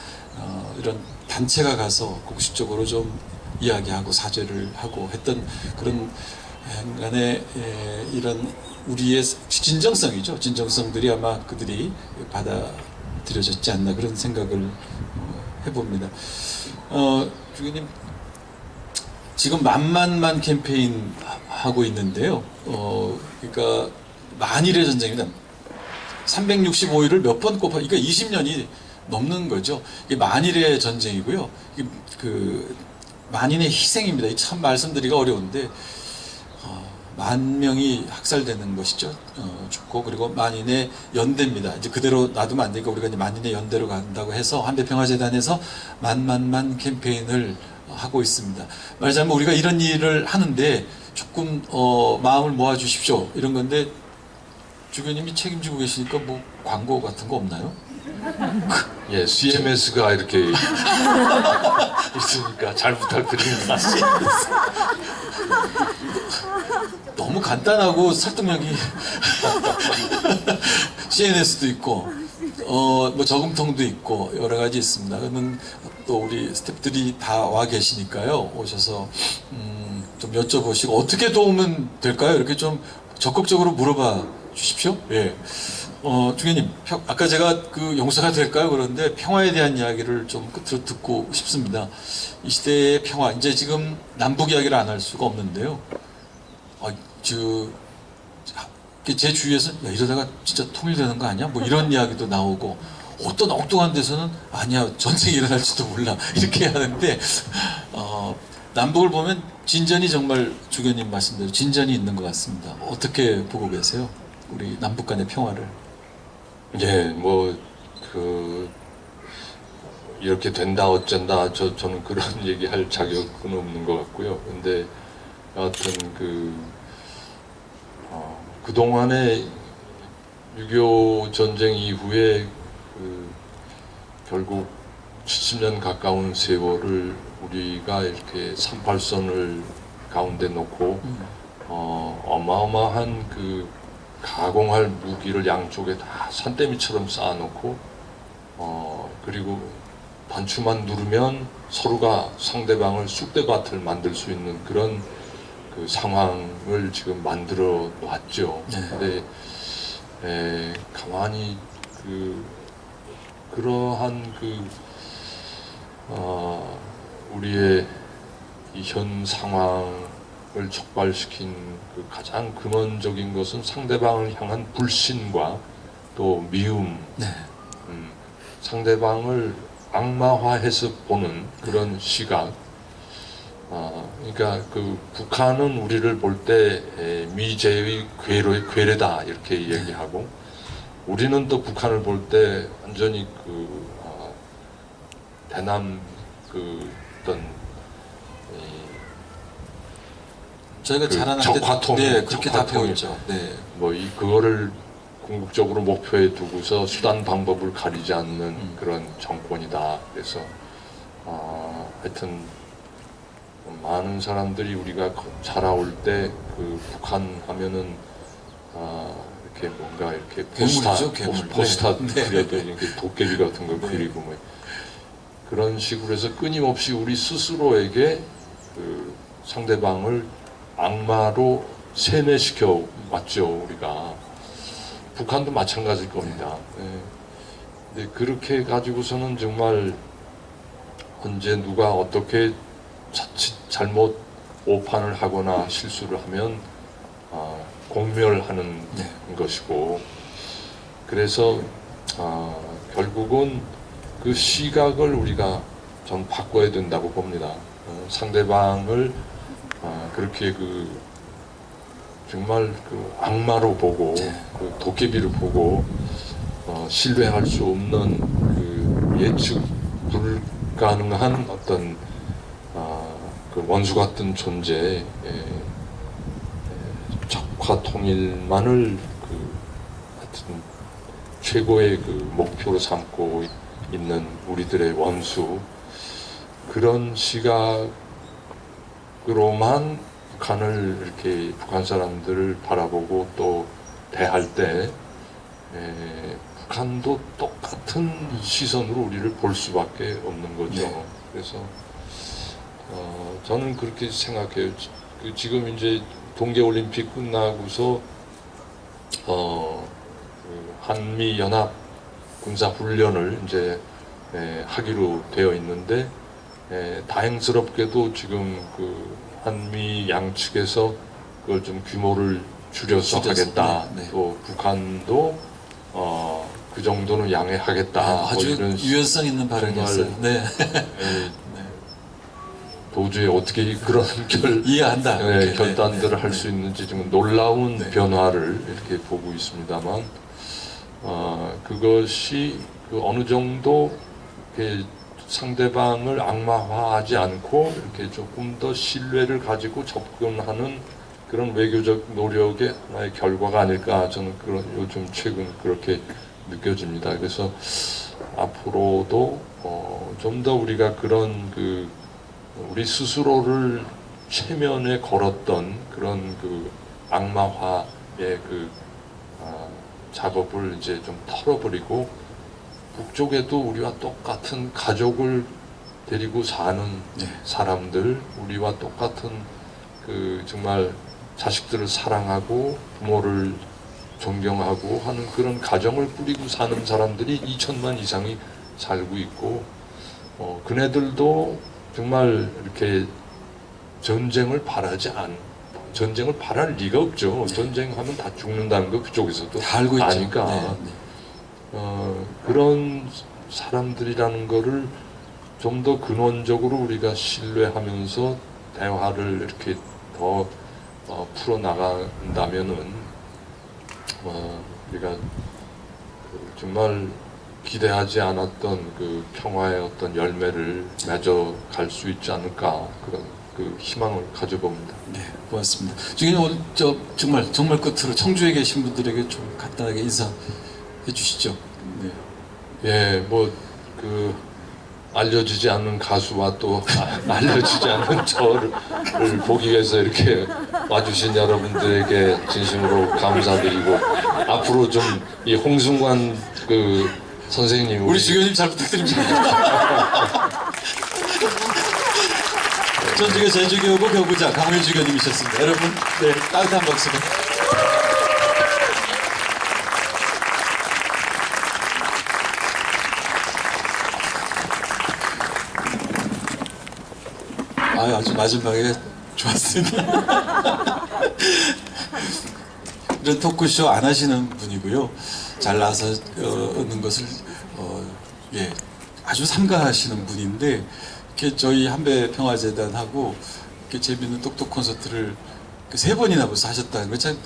[SPEAKER 2] 이런 단체가 가서 공식적으로 좀 이야기하고 사죄를 하고 했던 그런 행간의 이런 우리의 진정성이죠. 진정성들이 아마 그들이 받아들여졌지 않나 그런 생각을 해봅니다. 주교님 지금 만만만 캠페인 하고 있는데요. 그러니까 만일의 전쟁입니다. 365일을 몇 번 꼽아, 그러니까 20년이 넘는 거죠. 이게 만일의 전쟁이고요. 그 만인의 희생입니다. 참 말씀드리기가 어려운데 만 명이 학살되는 것이죠. 죽고 그리고 만인의 연대입니다. 이제 그대로 놔두면 안 되니까 우리가 이제 만인의 연대로 간다고 해서 한배평화재단에서 만만만 캠페인을 하고 있습니다. 말하자면 우리가 이런 일을 하는데 조금 마음을 모아주십시오 이런 건데 주교님이 책임지고 계시니까 뭐 광고 같은 거 없나요?
[SPEAKER 3] 예, CMS가 이렇게 있으니까 잘 부탁드립니다.
[SPEAKER 2] 너무 간단하고 설득력이 CNS도 있고 뭐 저금통도 있고 여러 가지 있습니다. 그러면 또 우리 스태프들이 다 와 계시니까요. 오셔서 좀 여쭤보시고 어떻게 도우면 될까요? 이렇게 좀 적극적으로 물어봐 주십시오. 예. 주교님, 아까 제가 그 용서가 될까요? 그런데 평화에 대한 이야기를 좀 끝으로 듣고 싶습니다. 이 시대의 평화, 이제 지금 남북 이야기를 안 할 수가 없는데요. 제 주위에서 야, 이러다가 진짜 통일되는 거 아니야? 뭐 이런 이야기도 나오고 어떤 엉뚱한 데서는 아니야 전쟁이 일어날지도 몰라 이렇게 하는데 남북을 보면 진전이 정말 주교님 말씀대로 진전이 있는 것 같습니다. 어떻게 보고 계세요? 우리 남북 간의 평화를.
[SPEAKER 3] 예, 뭐 이렇게 된다 어쩐다 저는 그런 얘기할 자격은 없는 것 같고요. 근데 여하튼 그동안에 6.25 전쟁 이후에 결국 70년 가까운 세월을 우리가 이렇게 38선을 가운데 놓고 어마어마한 그 가공할 무기를 양쪽에 다 산더미처럼 쌓아놓고 그리고 단추만 누르면 서로가 상대방을 쑥대밭을 만들 수 있는 그런 그 상황을 지금 만들어 놨죠.
[SPEAKER 2] 네.
[SPEAKER 3] 근데 가만히 그러한 우리의 이 현 상황을 촉발시킨 그 가장 근원적인 것은 상대방을 향한 불신과 또 미움,
[SPEAKER 2] 네.
[SPEAKER 3] 상대방을 악마화해서 보는 그런 시각. 그러니까 그 북한은 우리를 볼 때 미제의 괴뢰다 이렇게 얘기하고, 우리는 또 북한을 볼 때 완전히 대남 어떤
[SPEAKER 2] 저희가
[SPEAKER 3] 그
[SPEAKER 2] 자라날 때
[SPEAKER 3] 적화통일,
[SPEAKER 2] 네, 그렇게 다
[SPEAKER 3] 적화통일.
[SPEAKER 2] 배웠죠. 네.
[SPEAKER 3] 그거를 궁극적으로 목표에 두고서 수단 방법을 가리지 않는 그런 정권이다. 그래서 하여튼 많은 사람들이 우리가 자라올 때 그 북한 하면은 이렇게 뭔가 이렇게
[SPEAKER 2] 괴물이죠, 괴물.
[SPEAKER 3] 포스타
[SPEAKER 2] 네.
[SPEAKER 3] 그려도 이렇게 도깨비 같은 거 그리고 뭐 그런 식으로 해서 끊임없이 우리 스스로에게 그 상대방을 악마로 세뇌시켜 왔죠. 우리가 북한도 마찬가지일 겁니다. 네. 근데 그렇게 가지고서는 정말 언제 누가 어떻게 자칫 잘못 오판을 하거나 실수를 하면 공멸하는 것이고, 그래서 결국은 그 시각을 우리가 전 바꿔야 된다고 봅니다. 상대방을 그렇게 정말 악마로 보고 그 도깨비를 보고 신뢰할 수 없는 그 예측 불가능한 어떤 그 원수 같은 존재, 적화 통일만을 하여튼 최고의 목표로 삼고 있는 우리들의 원수, 그런 시각으로만 북한을 이렇게 북한 사람들을 바라보고 또 대할 때 북한도 똑같은 시선으로 우리를 볼 수밖에 없는 거죠.
[SPEAKER 2] 네.
[SPEAKER 3] 그래서 저는 그렇게 생각해요. 지금 이제 동계올림픽 끝나고서 한미 연합 군사 훈련을 이제 하기로 되어 있는데, 다행스럽게도 지금 한미 양측에서 그걸 좀 규모를 줄여서 하겠다.
[SPEAKER 2] 네.
[SPEAKER 3] 또 북한도 그 정도는 양해하겠다.
[SPEAKER 2] 아주
[SPEAKER 3] 이런
[SPEAKER 2] 유연성 있는 발언이었어요. 네.
[SPEAKER 3] 도저히 어떻게 그런
[SPEAKER 2] 이해한다. 이렇게.
[SPEAKER 3] 결단들을 할 수 있는지 지금 놀라운 변화를 이렇게 보고 있습니다만, 그것이 어느 정도 이렇게 상대방을 악마화하지 않고 이렇게 조금 더 신뢰를 가지고 접근하는 그런 외교적 노력의 하나의 결과가 아닐까, 저는 요즘 최근 그렇게 느껴집니다. 그래서 앞으로도 좀 더 우리가 그런 우리 스스로를 최면에 걸었던 그런 악마화의 작업을 이제 좀 털어버리고, 북쪽에도 우리와 똑같은 가족을 데리고 사는 사람들, 우리와 똑같은 정말 자식들을 사랑하고 부모를 존경하고 하는 그런 가정을 꾸리고 사는 사람들이 2천만 이상이 살고 있고, 그네들도 정말 이렇게 전쟁을 바랄 리가 없죠. 전쟁하면 다 죽는다는 거 그쪽에서도
[SPEAKER 2] 다 알고 있죠.
[SPEAKER 3] 아니까. 그런 사람들이라는 거를 좀 더 근원적으로 우리가 신뢰하면서 대화를 이렇게 더 풀어나간다면은 우리가 정말 기대하지 않았던 평화의 어떤 열매를 맺어 갈 수 있지 않을까, 그 희망을 가져봅니다.
[SPEAKER 2] 네, 고맙습니다. 주기님 오늘 정말 끝으로 청주에 계신 분들에게 좀 간단하게 인사해 주시죠. 네.
[SPEAKER 3] 예, 뭐 그 알려지지 않는 가수와 또 알려지지 않는 저를 보기 위해서 이렇게 와주신 여러분들에게 진심으로 감사드리고 앞으로 좀 이 홍승관 그 선생님
[SPEAKER 2] 우리 주교님 잘 부탁드립니다. 전주교 제주교고 교부자 강훈 주교님이셨습니다. 여러분, 네, 따뜻한 박수. 아주 마지막에 좋았습니다. 이런 토크쇼 안 하시는 분이고요. 잘 나와서 얻는 것을 예, 아주 삼가하시는 분인데 이렇게 저희 한배평화재단하고 이렇게 재밌는 똑똑 콘서트를 3번이나 벌써 하셨다는 거 참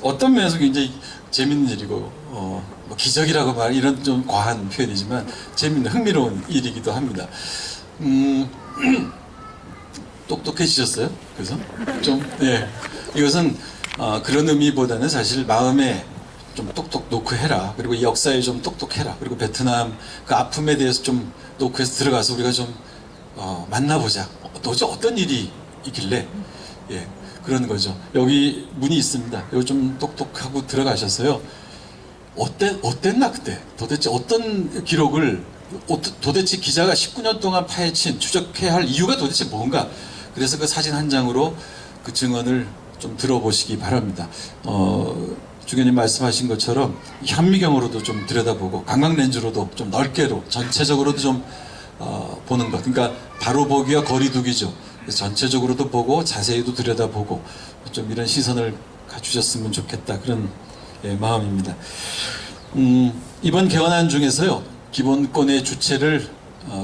[SPEAKER 2] 어떤 면에서 굉장히 재밌는 일이고 뭐 기적이라고 말 이런 좀 과한 표현이지만 재밌는 흥미로운 일이기도 합니다. 똑똑해지셨어요? 그래서 좀 예, 이것은 그런 의미보다는 사실 마음에 좀 똑똑 놓고 해라. 그리고 이 역사에 좀 똑똑해라. 그리고 베트남 그 아픔에 대해서 좀 놓고 해서 들어가서 우리가 좀 만나보자. 도대체 어떤 일이 있길래 예, 그런 거죠. 여기 문이 있습니다. 여기 좀 똑똑하고 들어가셨어요. 어땠나 그때? 도대체 어떤 기록을 도대체 기자가 19년 동안 파헤친 추적해야 할 이유가 도대체 뭔가? 그래서 그 사진 한 장으로 그 증언을 좀 들어보시기 바랍니다. 주교님 말씀하신 것처럼 현미경으로도 좀 들여다보고 관광렌즈로도 좀 넓게로 전체적으로도 좀 보는 것. 그러니까 바로 보기와 거리두기죠. 그래서 전체적으로도 보고 자세히도 들여다보고 좀 이런 시선을 갖추셨으면 좋겠다. 그런 예, 마음입니다. 이번 개헌안 중에서요. 기본권의 주체를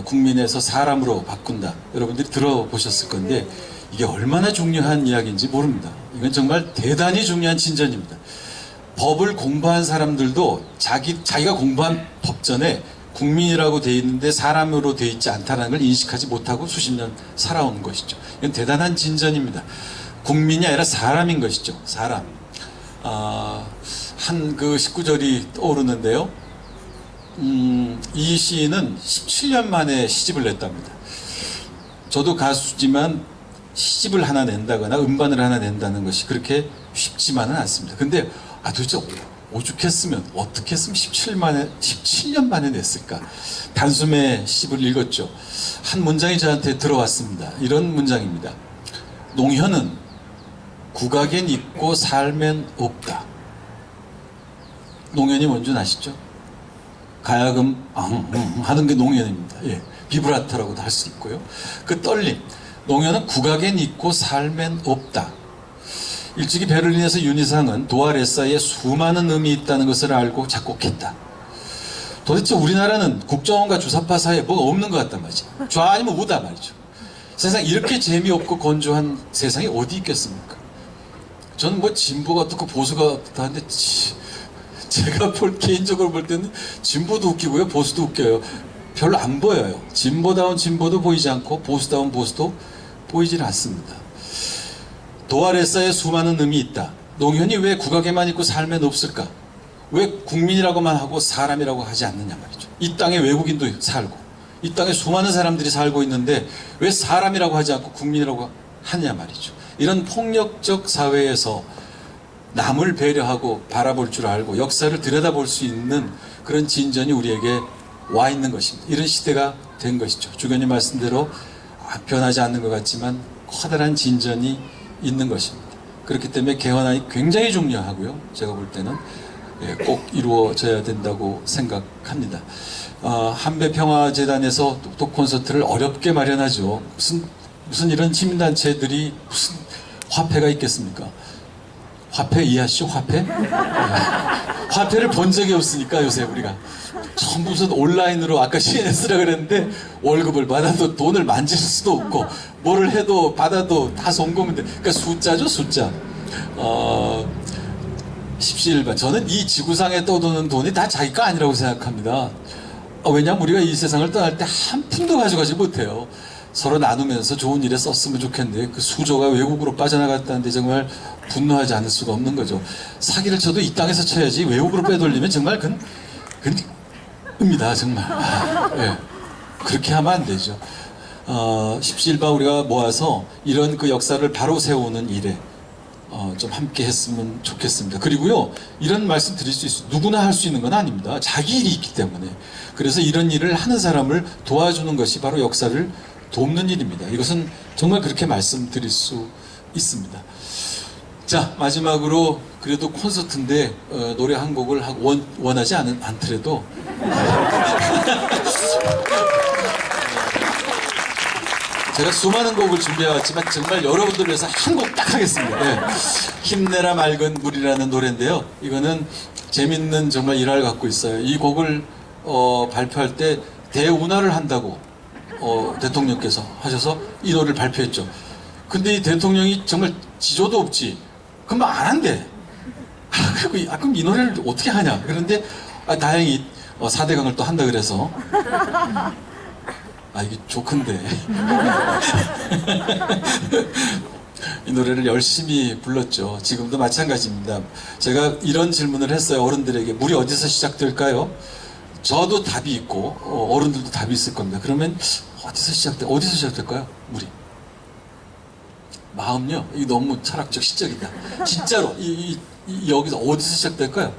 [SPEAKER 2] 국민에서 사람으로 바꾼다. 여러분들이 들어보셨을 건데 이게 얼마나 중요한 이야기인지 모릅니다. 이건 정말 대단히 중요한 진전입니다. 법을 공부한 사람들도 자기가 공부한 법전에 국민이라고 돼 있는데 사람으로 돼 있지 않다는 걸 인식하지 못하고 수십 년 살아온 것이죠. 이건 대단한 진전입니다. 국민이 아니라 사람인 것이죠. 사람. 한 그 19절이 떠오르는데요. 이 시인은 17년 만에 시집을 냈답니다. 저도 가수지만 시집을 하나 낸다거나 음반을 하나 낸다는 것이 그렇게 쉽지만은 않습니다. 근데 도대체 오죽했으면 어떻게 했으면 17년 만에 냈을까? 단숨에 시집을 읽었죠. 한 문장이 저한테 들어왔습니다. 이런 문장입니다. 농현은 국악엔 있고 삶엔 없다. 농현이 뭔지 아시죠? 가야금 하는 게 농현입니다. 예, 비브라토라고도 할 수 있고요. 그 떨림. 농현은 국악엔 있고 삶엔 없다. 일찍이 베를린에서 윤희상은 도아레사에 수많은 음이 있다는 것을 알고 작곡했다. 도대체 우리나라는 국정원과 주사파 사이에 뭐가 없는 것 같단 말이죠. 좌 아니면 우다 말이죠. 세상 이렇게 재미없고 건조한 세상이 어디 있겠습니까? 저는 뭐 진보가 어떻고 보수가 어떻다 하는데 제가 개인적으로 볼 때는 진보도 웃기고요, 보수도 웃겨요. 별로 안 보여요. 진보다운 진보도 보이지 않고 보수다운 보수도 보이질 않습니다. 도아레사에 수많은 음이 있다. 농현이 왜 국악에만 있고 삶엔 없을까? 왜 국민이라고만 하고 사람이라고 하지 않느냐 말이죠. 이 땅에 외국인도 살고 이 땅에 수많은 사람들이 살고 있는데 왜 사람이라고 하지 않고 국민이라고 하느냐 말이죠. 이런 폭력적 사회에서 남을 배려하고 바라볼 줄 알고 역사를 들여다볼 수 있는 그런 진전이 우리에게 와 있는 것입니다. 이런 시대가 된 것이죠. 주교님 말씀대로 변하지 않는 것 같지만 커다란 진전이 있는 것입니다. 그렇기 때문에 개헌안이 굉장히 중요하고요. 제가 볼 때는 꼭 이루어져야 된다고 생각합니다. 한배평화재단에서 똑똑 콘서트를 어렵게 마련하죠. 무슨 이런 시민단체들이 무슨 화폐가 있겠습니까? 화폐 이해하시죠? 화폐? 네. 화폐를 본 적이 없으니까 요새 우리가 전부 무슨 온라인으로 아까 CNS라 그랬는데 월급을 받아도 돈을 만질 수도 없고 뭐를 해도 받아도 다 송금인데 그러니까 숫자죠, 숫자. 십시일반. 저는 이 지구상에 떠도는 돈이 다 자기 거 아니라고 생각합니다. 왜냐하면 우리가 이 세상을 떠날 때 한 푼도 가져가지 못해요. 서로 나누면서 좋은 일에 썼으면 좋겠는데 그 수조가 외국으로 빠져나갔다는데 정말 분노하지 않을 수가 없는 거죠. 사기를 쳐도 이 땅에서 쳐야지 외국으로 빼돌리면 정말 읍니다 정말. 예. 그렇게 하면 안 되죠. 십시일반 우리가 모아서 이런 그 역사를 바로 세우는 일에 좀 함께 했으면 좋겠습니다. 그리고요, 이런 말씀 드릴 수 있어요. 누구나 할 수 있는 건 아닙니다. 자기 일이 있기 때문에. 그래서 이런 일을 하는 사람을 도와주는 것이 바로 역사를 돕는 일입니다. 이것은 정말 그렇게 말씀드릴 수 있습니다. 자, 마지막으로 그래도 콘서트인데 노래 한 곡을 원하지 않더라도 제가 수많은 곡을 준비해왔지만 정말 여러분들을 위해서 한 곡 딱 하겠습니다. 네. 힘내라 맑은 물이라는 노래인데요. 이거는 재밌는 정말 일화를 갖고 있어요. 이 곡을 발표할 때 대운하를 한다고 대통령께서 하셔서 이 노래를 발표했죠. 근데 이 대통령이 정말 지조도 없지. 그럼 안 한대. 그럼 이 노래를 어떻게 하냐. 그런데 다행히 4대강을 또 한다 그래서 이게 좋건데 이 노래를 열심히 불렀죠. 지금도 마찬가지입니다. 제가 이런 질문을 했어요. 어른들에게 물이 어디서 시작될까요? 저도 답이 있고 어른들도 답이 있을 겁니다. 그러면 어디서 시작될까요? 물이. 마음요? 이거 너무 철학적 시적이다. 진짜로 여기서 어디서 시작될까요?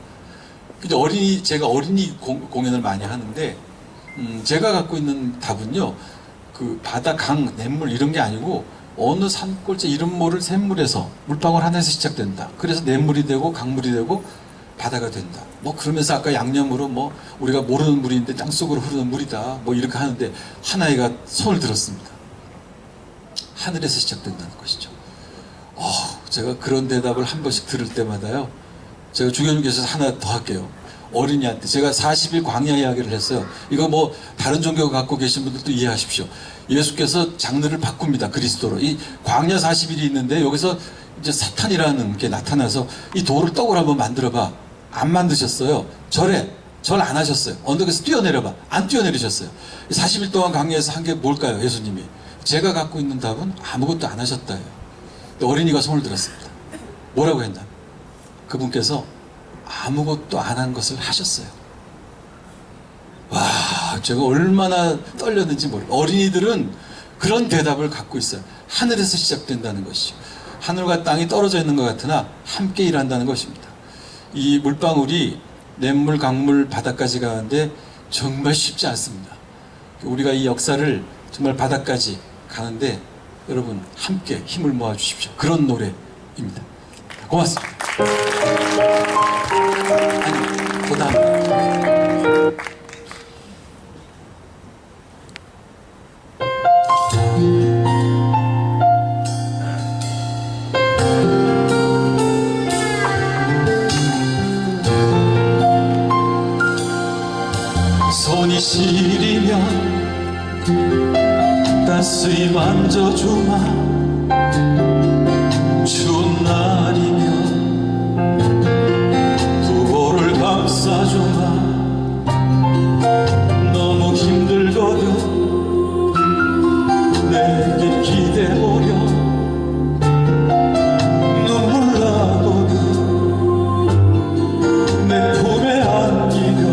[SPEAKER 2] 제가 어린이 공연을 많이 하는데 제가 갖고 있는 답은요, 그 바다, 강, 냇물 이런 게 아니고 어느 산골짜 이름 모를 샘물에서 물방울 하나에서 시작된다. 그래서 냇물이 되고 강물이 되고 바다가 된다. 뭐 그러면서 아까 양념으로 뭐 우리가 모르는 물인데 땅속으로 흐르는 물이다. 뭐 이렇게 하는데 한 아이가 손을 들었습니다. 하늘에서 시작된다는 것이죠. 제가 그런 대답을 한 번씩 들을 때마다요, 제가 주교님께서 하나 더 할게요. 어린이한테 제가 40일 광야 이야기를 했어요. 이거 뭐 다른 종교 갖고 계신 분들도 이해하십시오. 예수께서 장르를 바꿉니다. 그리스도로. 이 광야 40일이 있는데 여기서 이제 사탄이라는 게 나타나서 이 돌을 떡으로 한번 만들어봐. 안 만드셨어요. 절 안 하셨어요. 언덕에서 뛰어내려봐. 안 뛰어내리셨어요. 40일 동안 광야에서 한 게 뭘까요? 예수님이. 제가 갖고 있는 답은 아무것도 안 하셨다예요. 어린이가 손을 들었습니다. 뭐라고 했나? 그분께서 아무것도 안 한 것을 하셨어요. 와, 제가 얼마나 떨렸는지 모르겠어요. 어린이들은 그런 대답을 갖고 있어요. 하늘에서 시작된다는 것이죠. 하늘과 땅이 떨어져 있는 것 같으나 함께 일한다는 것입니다. 이 물방울이 냇물, 강물, 바다까지 가는데 정말 쉽지 않습니다. 우리가 이 역사를 정말 바다까지 가는데 여러분 함께 힘을 모아 주십시오. 그런 노래입니다. 고맙습니다. 아니, 그다음
[SPEAKER 5] 손이 시리면 따스히 만져주마. 추운 날이면 부호를 감싸주마. 너무 힘들거든 내게 기대보려. 눈물 나거든 내 품에 안기려.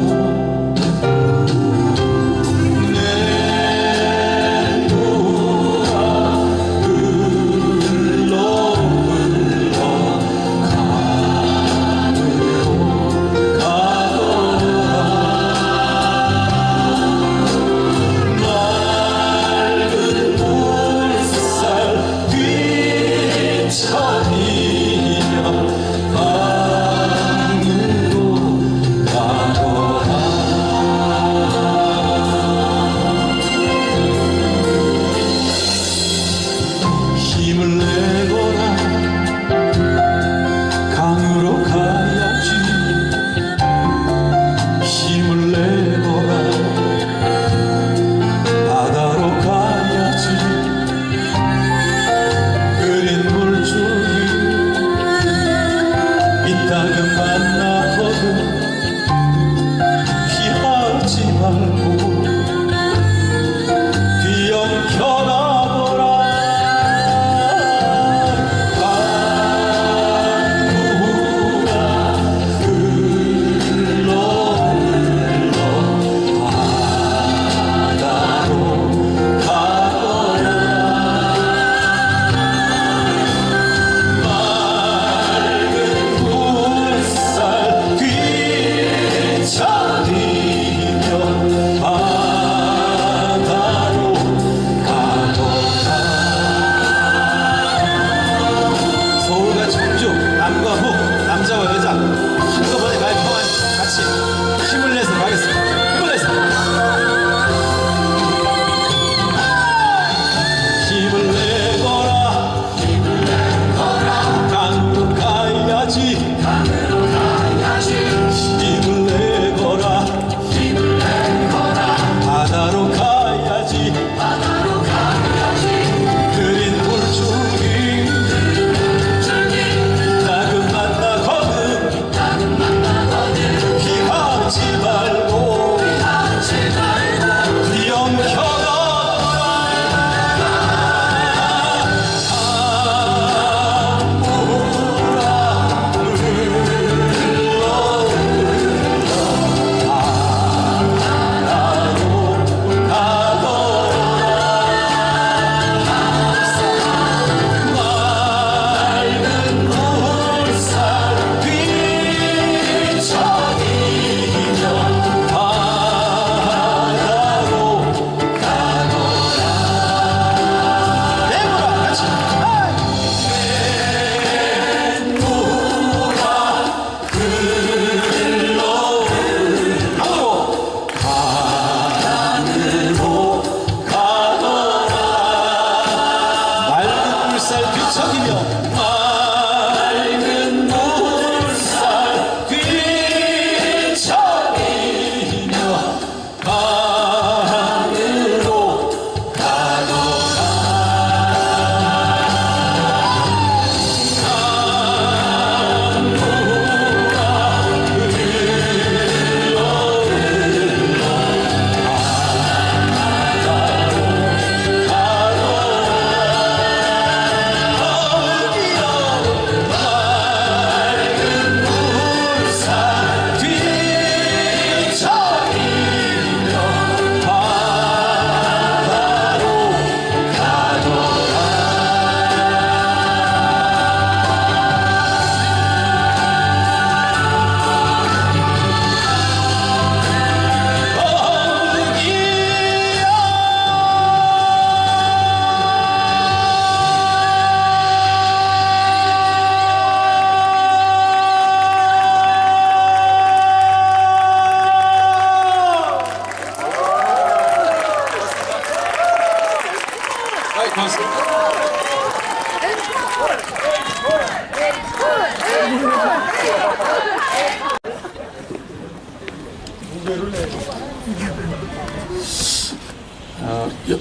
[SPEAKER 2] 고맙습니다.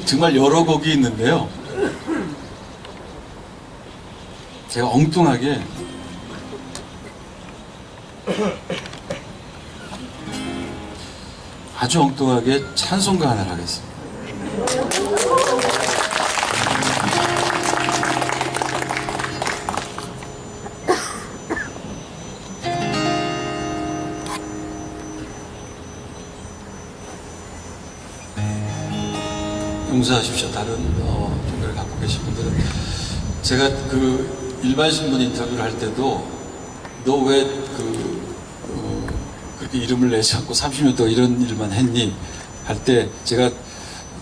[SPEAKER 2] 정말 여러 곡이 있는데요. 제가 엉뚱하게 아주 엉뚱하게 찬송가 하나를 하겠습니다. 용서하십시오. 다른 종교를 갖고 계신 분들은. 제가 그 일반 신문 인터뷰를 할 때도 너 왜 그렇게 이름을 내지 않고 30년 동안 이런 일만 했니? 할 때 제가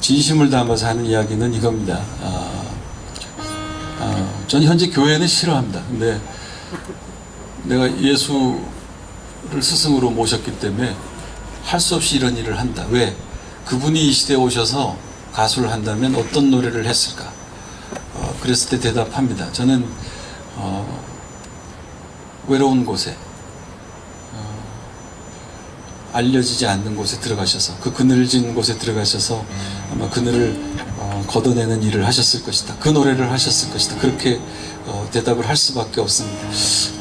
[SPEAKER 2] 진심을 담아서 하는 이야기는 이겁니다. 전 현재 교회는 싫어합니다. 근데 내가 예수를 스승으로 모셨기 때문에 할 수 없이 이런 일을 한다. 왜? 그분이 이 시대에 오셔서 가수를 한다면 어떤 노래를 했을까? 그랬을 때 대답합니다. 저는 외로운 곳에 알려지지 않는 곳에 들어가셔서 그 그늘진 곳에 들어가셔서 아마 그늘을 걷어내는 일을 하셨을 것이다. 그 노래를 하셨을 것이다. 그렇게 대답을 할 수밖에 없습니다.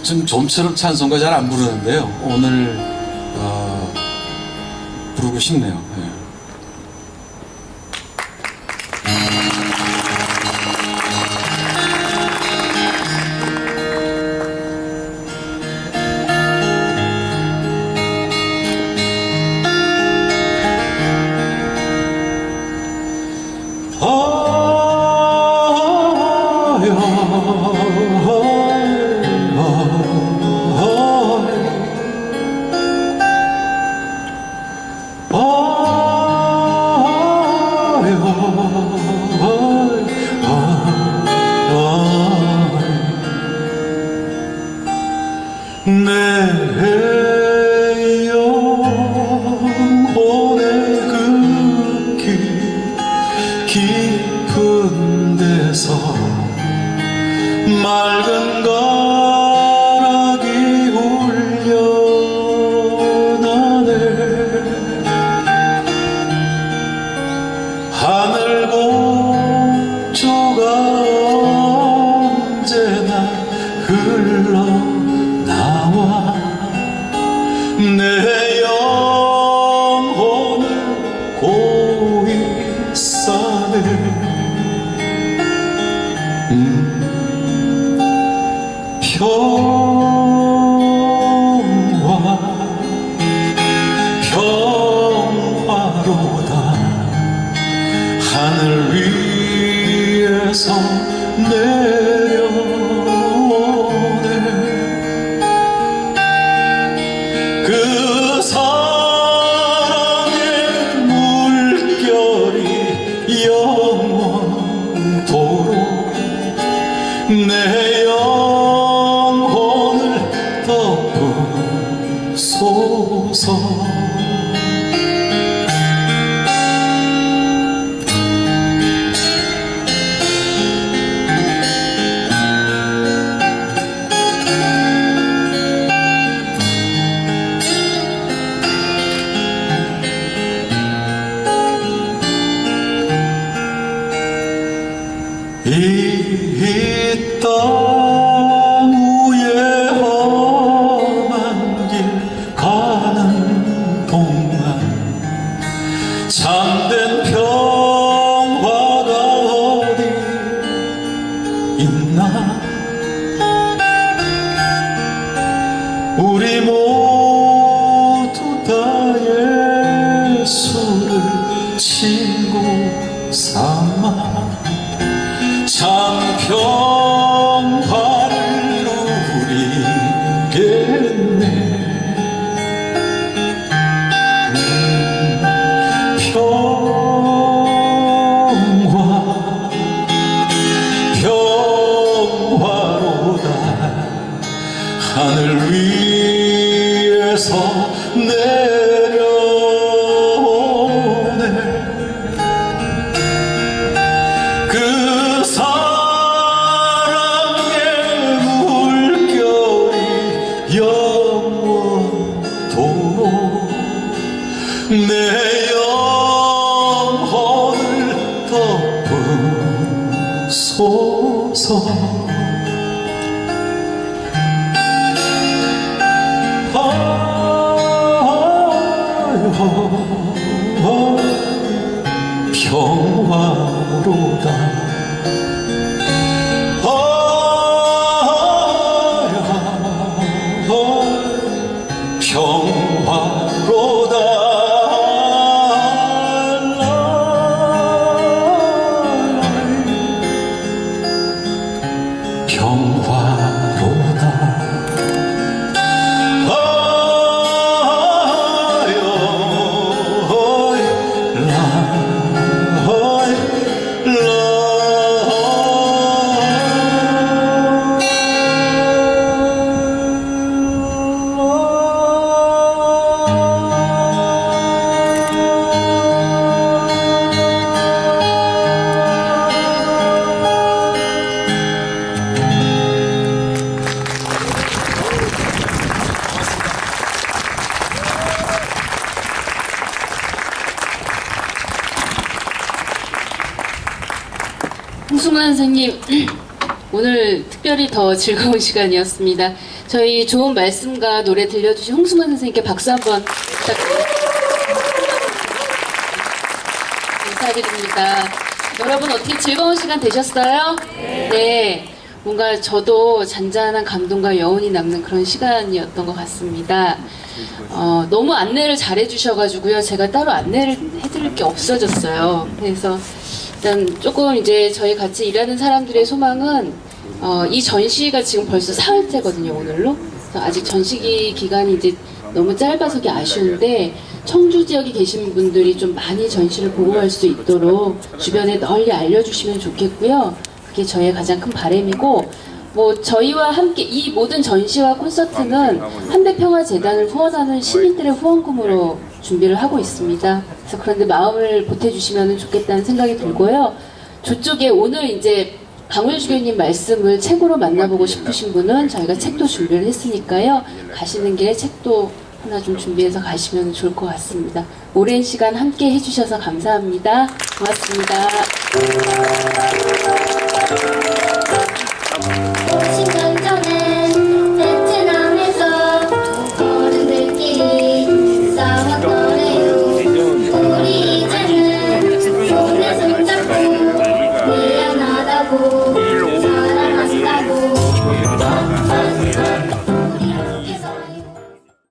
[SPEAKER 2] 좀 좀처럼 찬송가 잘 안 부르는데요. 오늘 부르고 싶네요. 네.
[SPEAKER 5] 내 영혼의 그 깊은 데서 맑은 가락이 울려나네. 하늘 곡조가 언제나 흘러나와 내 영혼을 고이 싸네. 평화로다. 하늘 위에서 내려오네. 그 사랑의 물결이 영원토록 내 영혼을 덮으소서. 이 땅 위에 험한 길 가는 동안 참된 평화가 어디 있나. 우리 모두 다 예수를 친구 삼아 참 평화를 누리겠네. 평화로다. 하늘 위에서 내려오네. 주소서 평화로다
[SPEAKER 1] 홍승환 선생님, 오늘 특별히 더 즐거운 시간이었습니다. 저희 좋은 말씀과 노래 들려주신 홍승환 선생님께 박수 한번 부탁드립니다. 감사드립니다. 여러분 어떻게 즐거운 시간 되셨어요? 네. 뭔가 저도 잔잔한 감동과 여운이 남는 그런 시간이었던 것 같습니다. 너무 안내를 잘 해주셔가지고요. 제가 따로 안내를 해드릴 게 없어졌어요. 그래서 일단 조금 이제 저희 같이 일하는 사람들의 소망은 이 전시가 지금 벌써 사흘째거든요, 오늘로. 그래서 아직 전시 기간이 이제 너무 짧아서 아쉬운데 청주 지역에 계신 분들이 좀 많이 전시를 보고 갈 수 있도록 주변에 널리 알려주시면 좋겠고요. 그게 저희의 가장 큰 바람이고, 뭐 저희와 함께 이 모든 전시와 콘서트는 한대평화재단을 후원하는 시민들의 후원금으로 준비를 하고 있습니다. 그래서 그런데 마음을 보태주시면 좋겠다는 생각이 들고요. 저쪽에 오늘 이제 강울주교님 말씀을 책으로 만나보고 싶으신 분은 저희가 책도 준비를 했으니까요. 가시는 길에 책도 하나 좀 준비해서 가시면 좋을 것 같습니다. 오랜 시간 함께 해주셔서 감사합니다. 고맙습니다.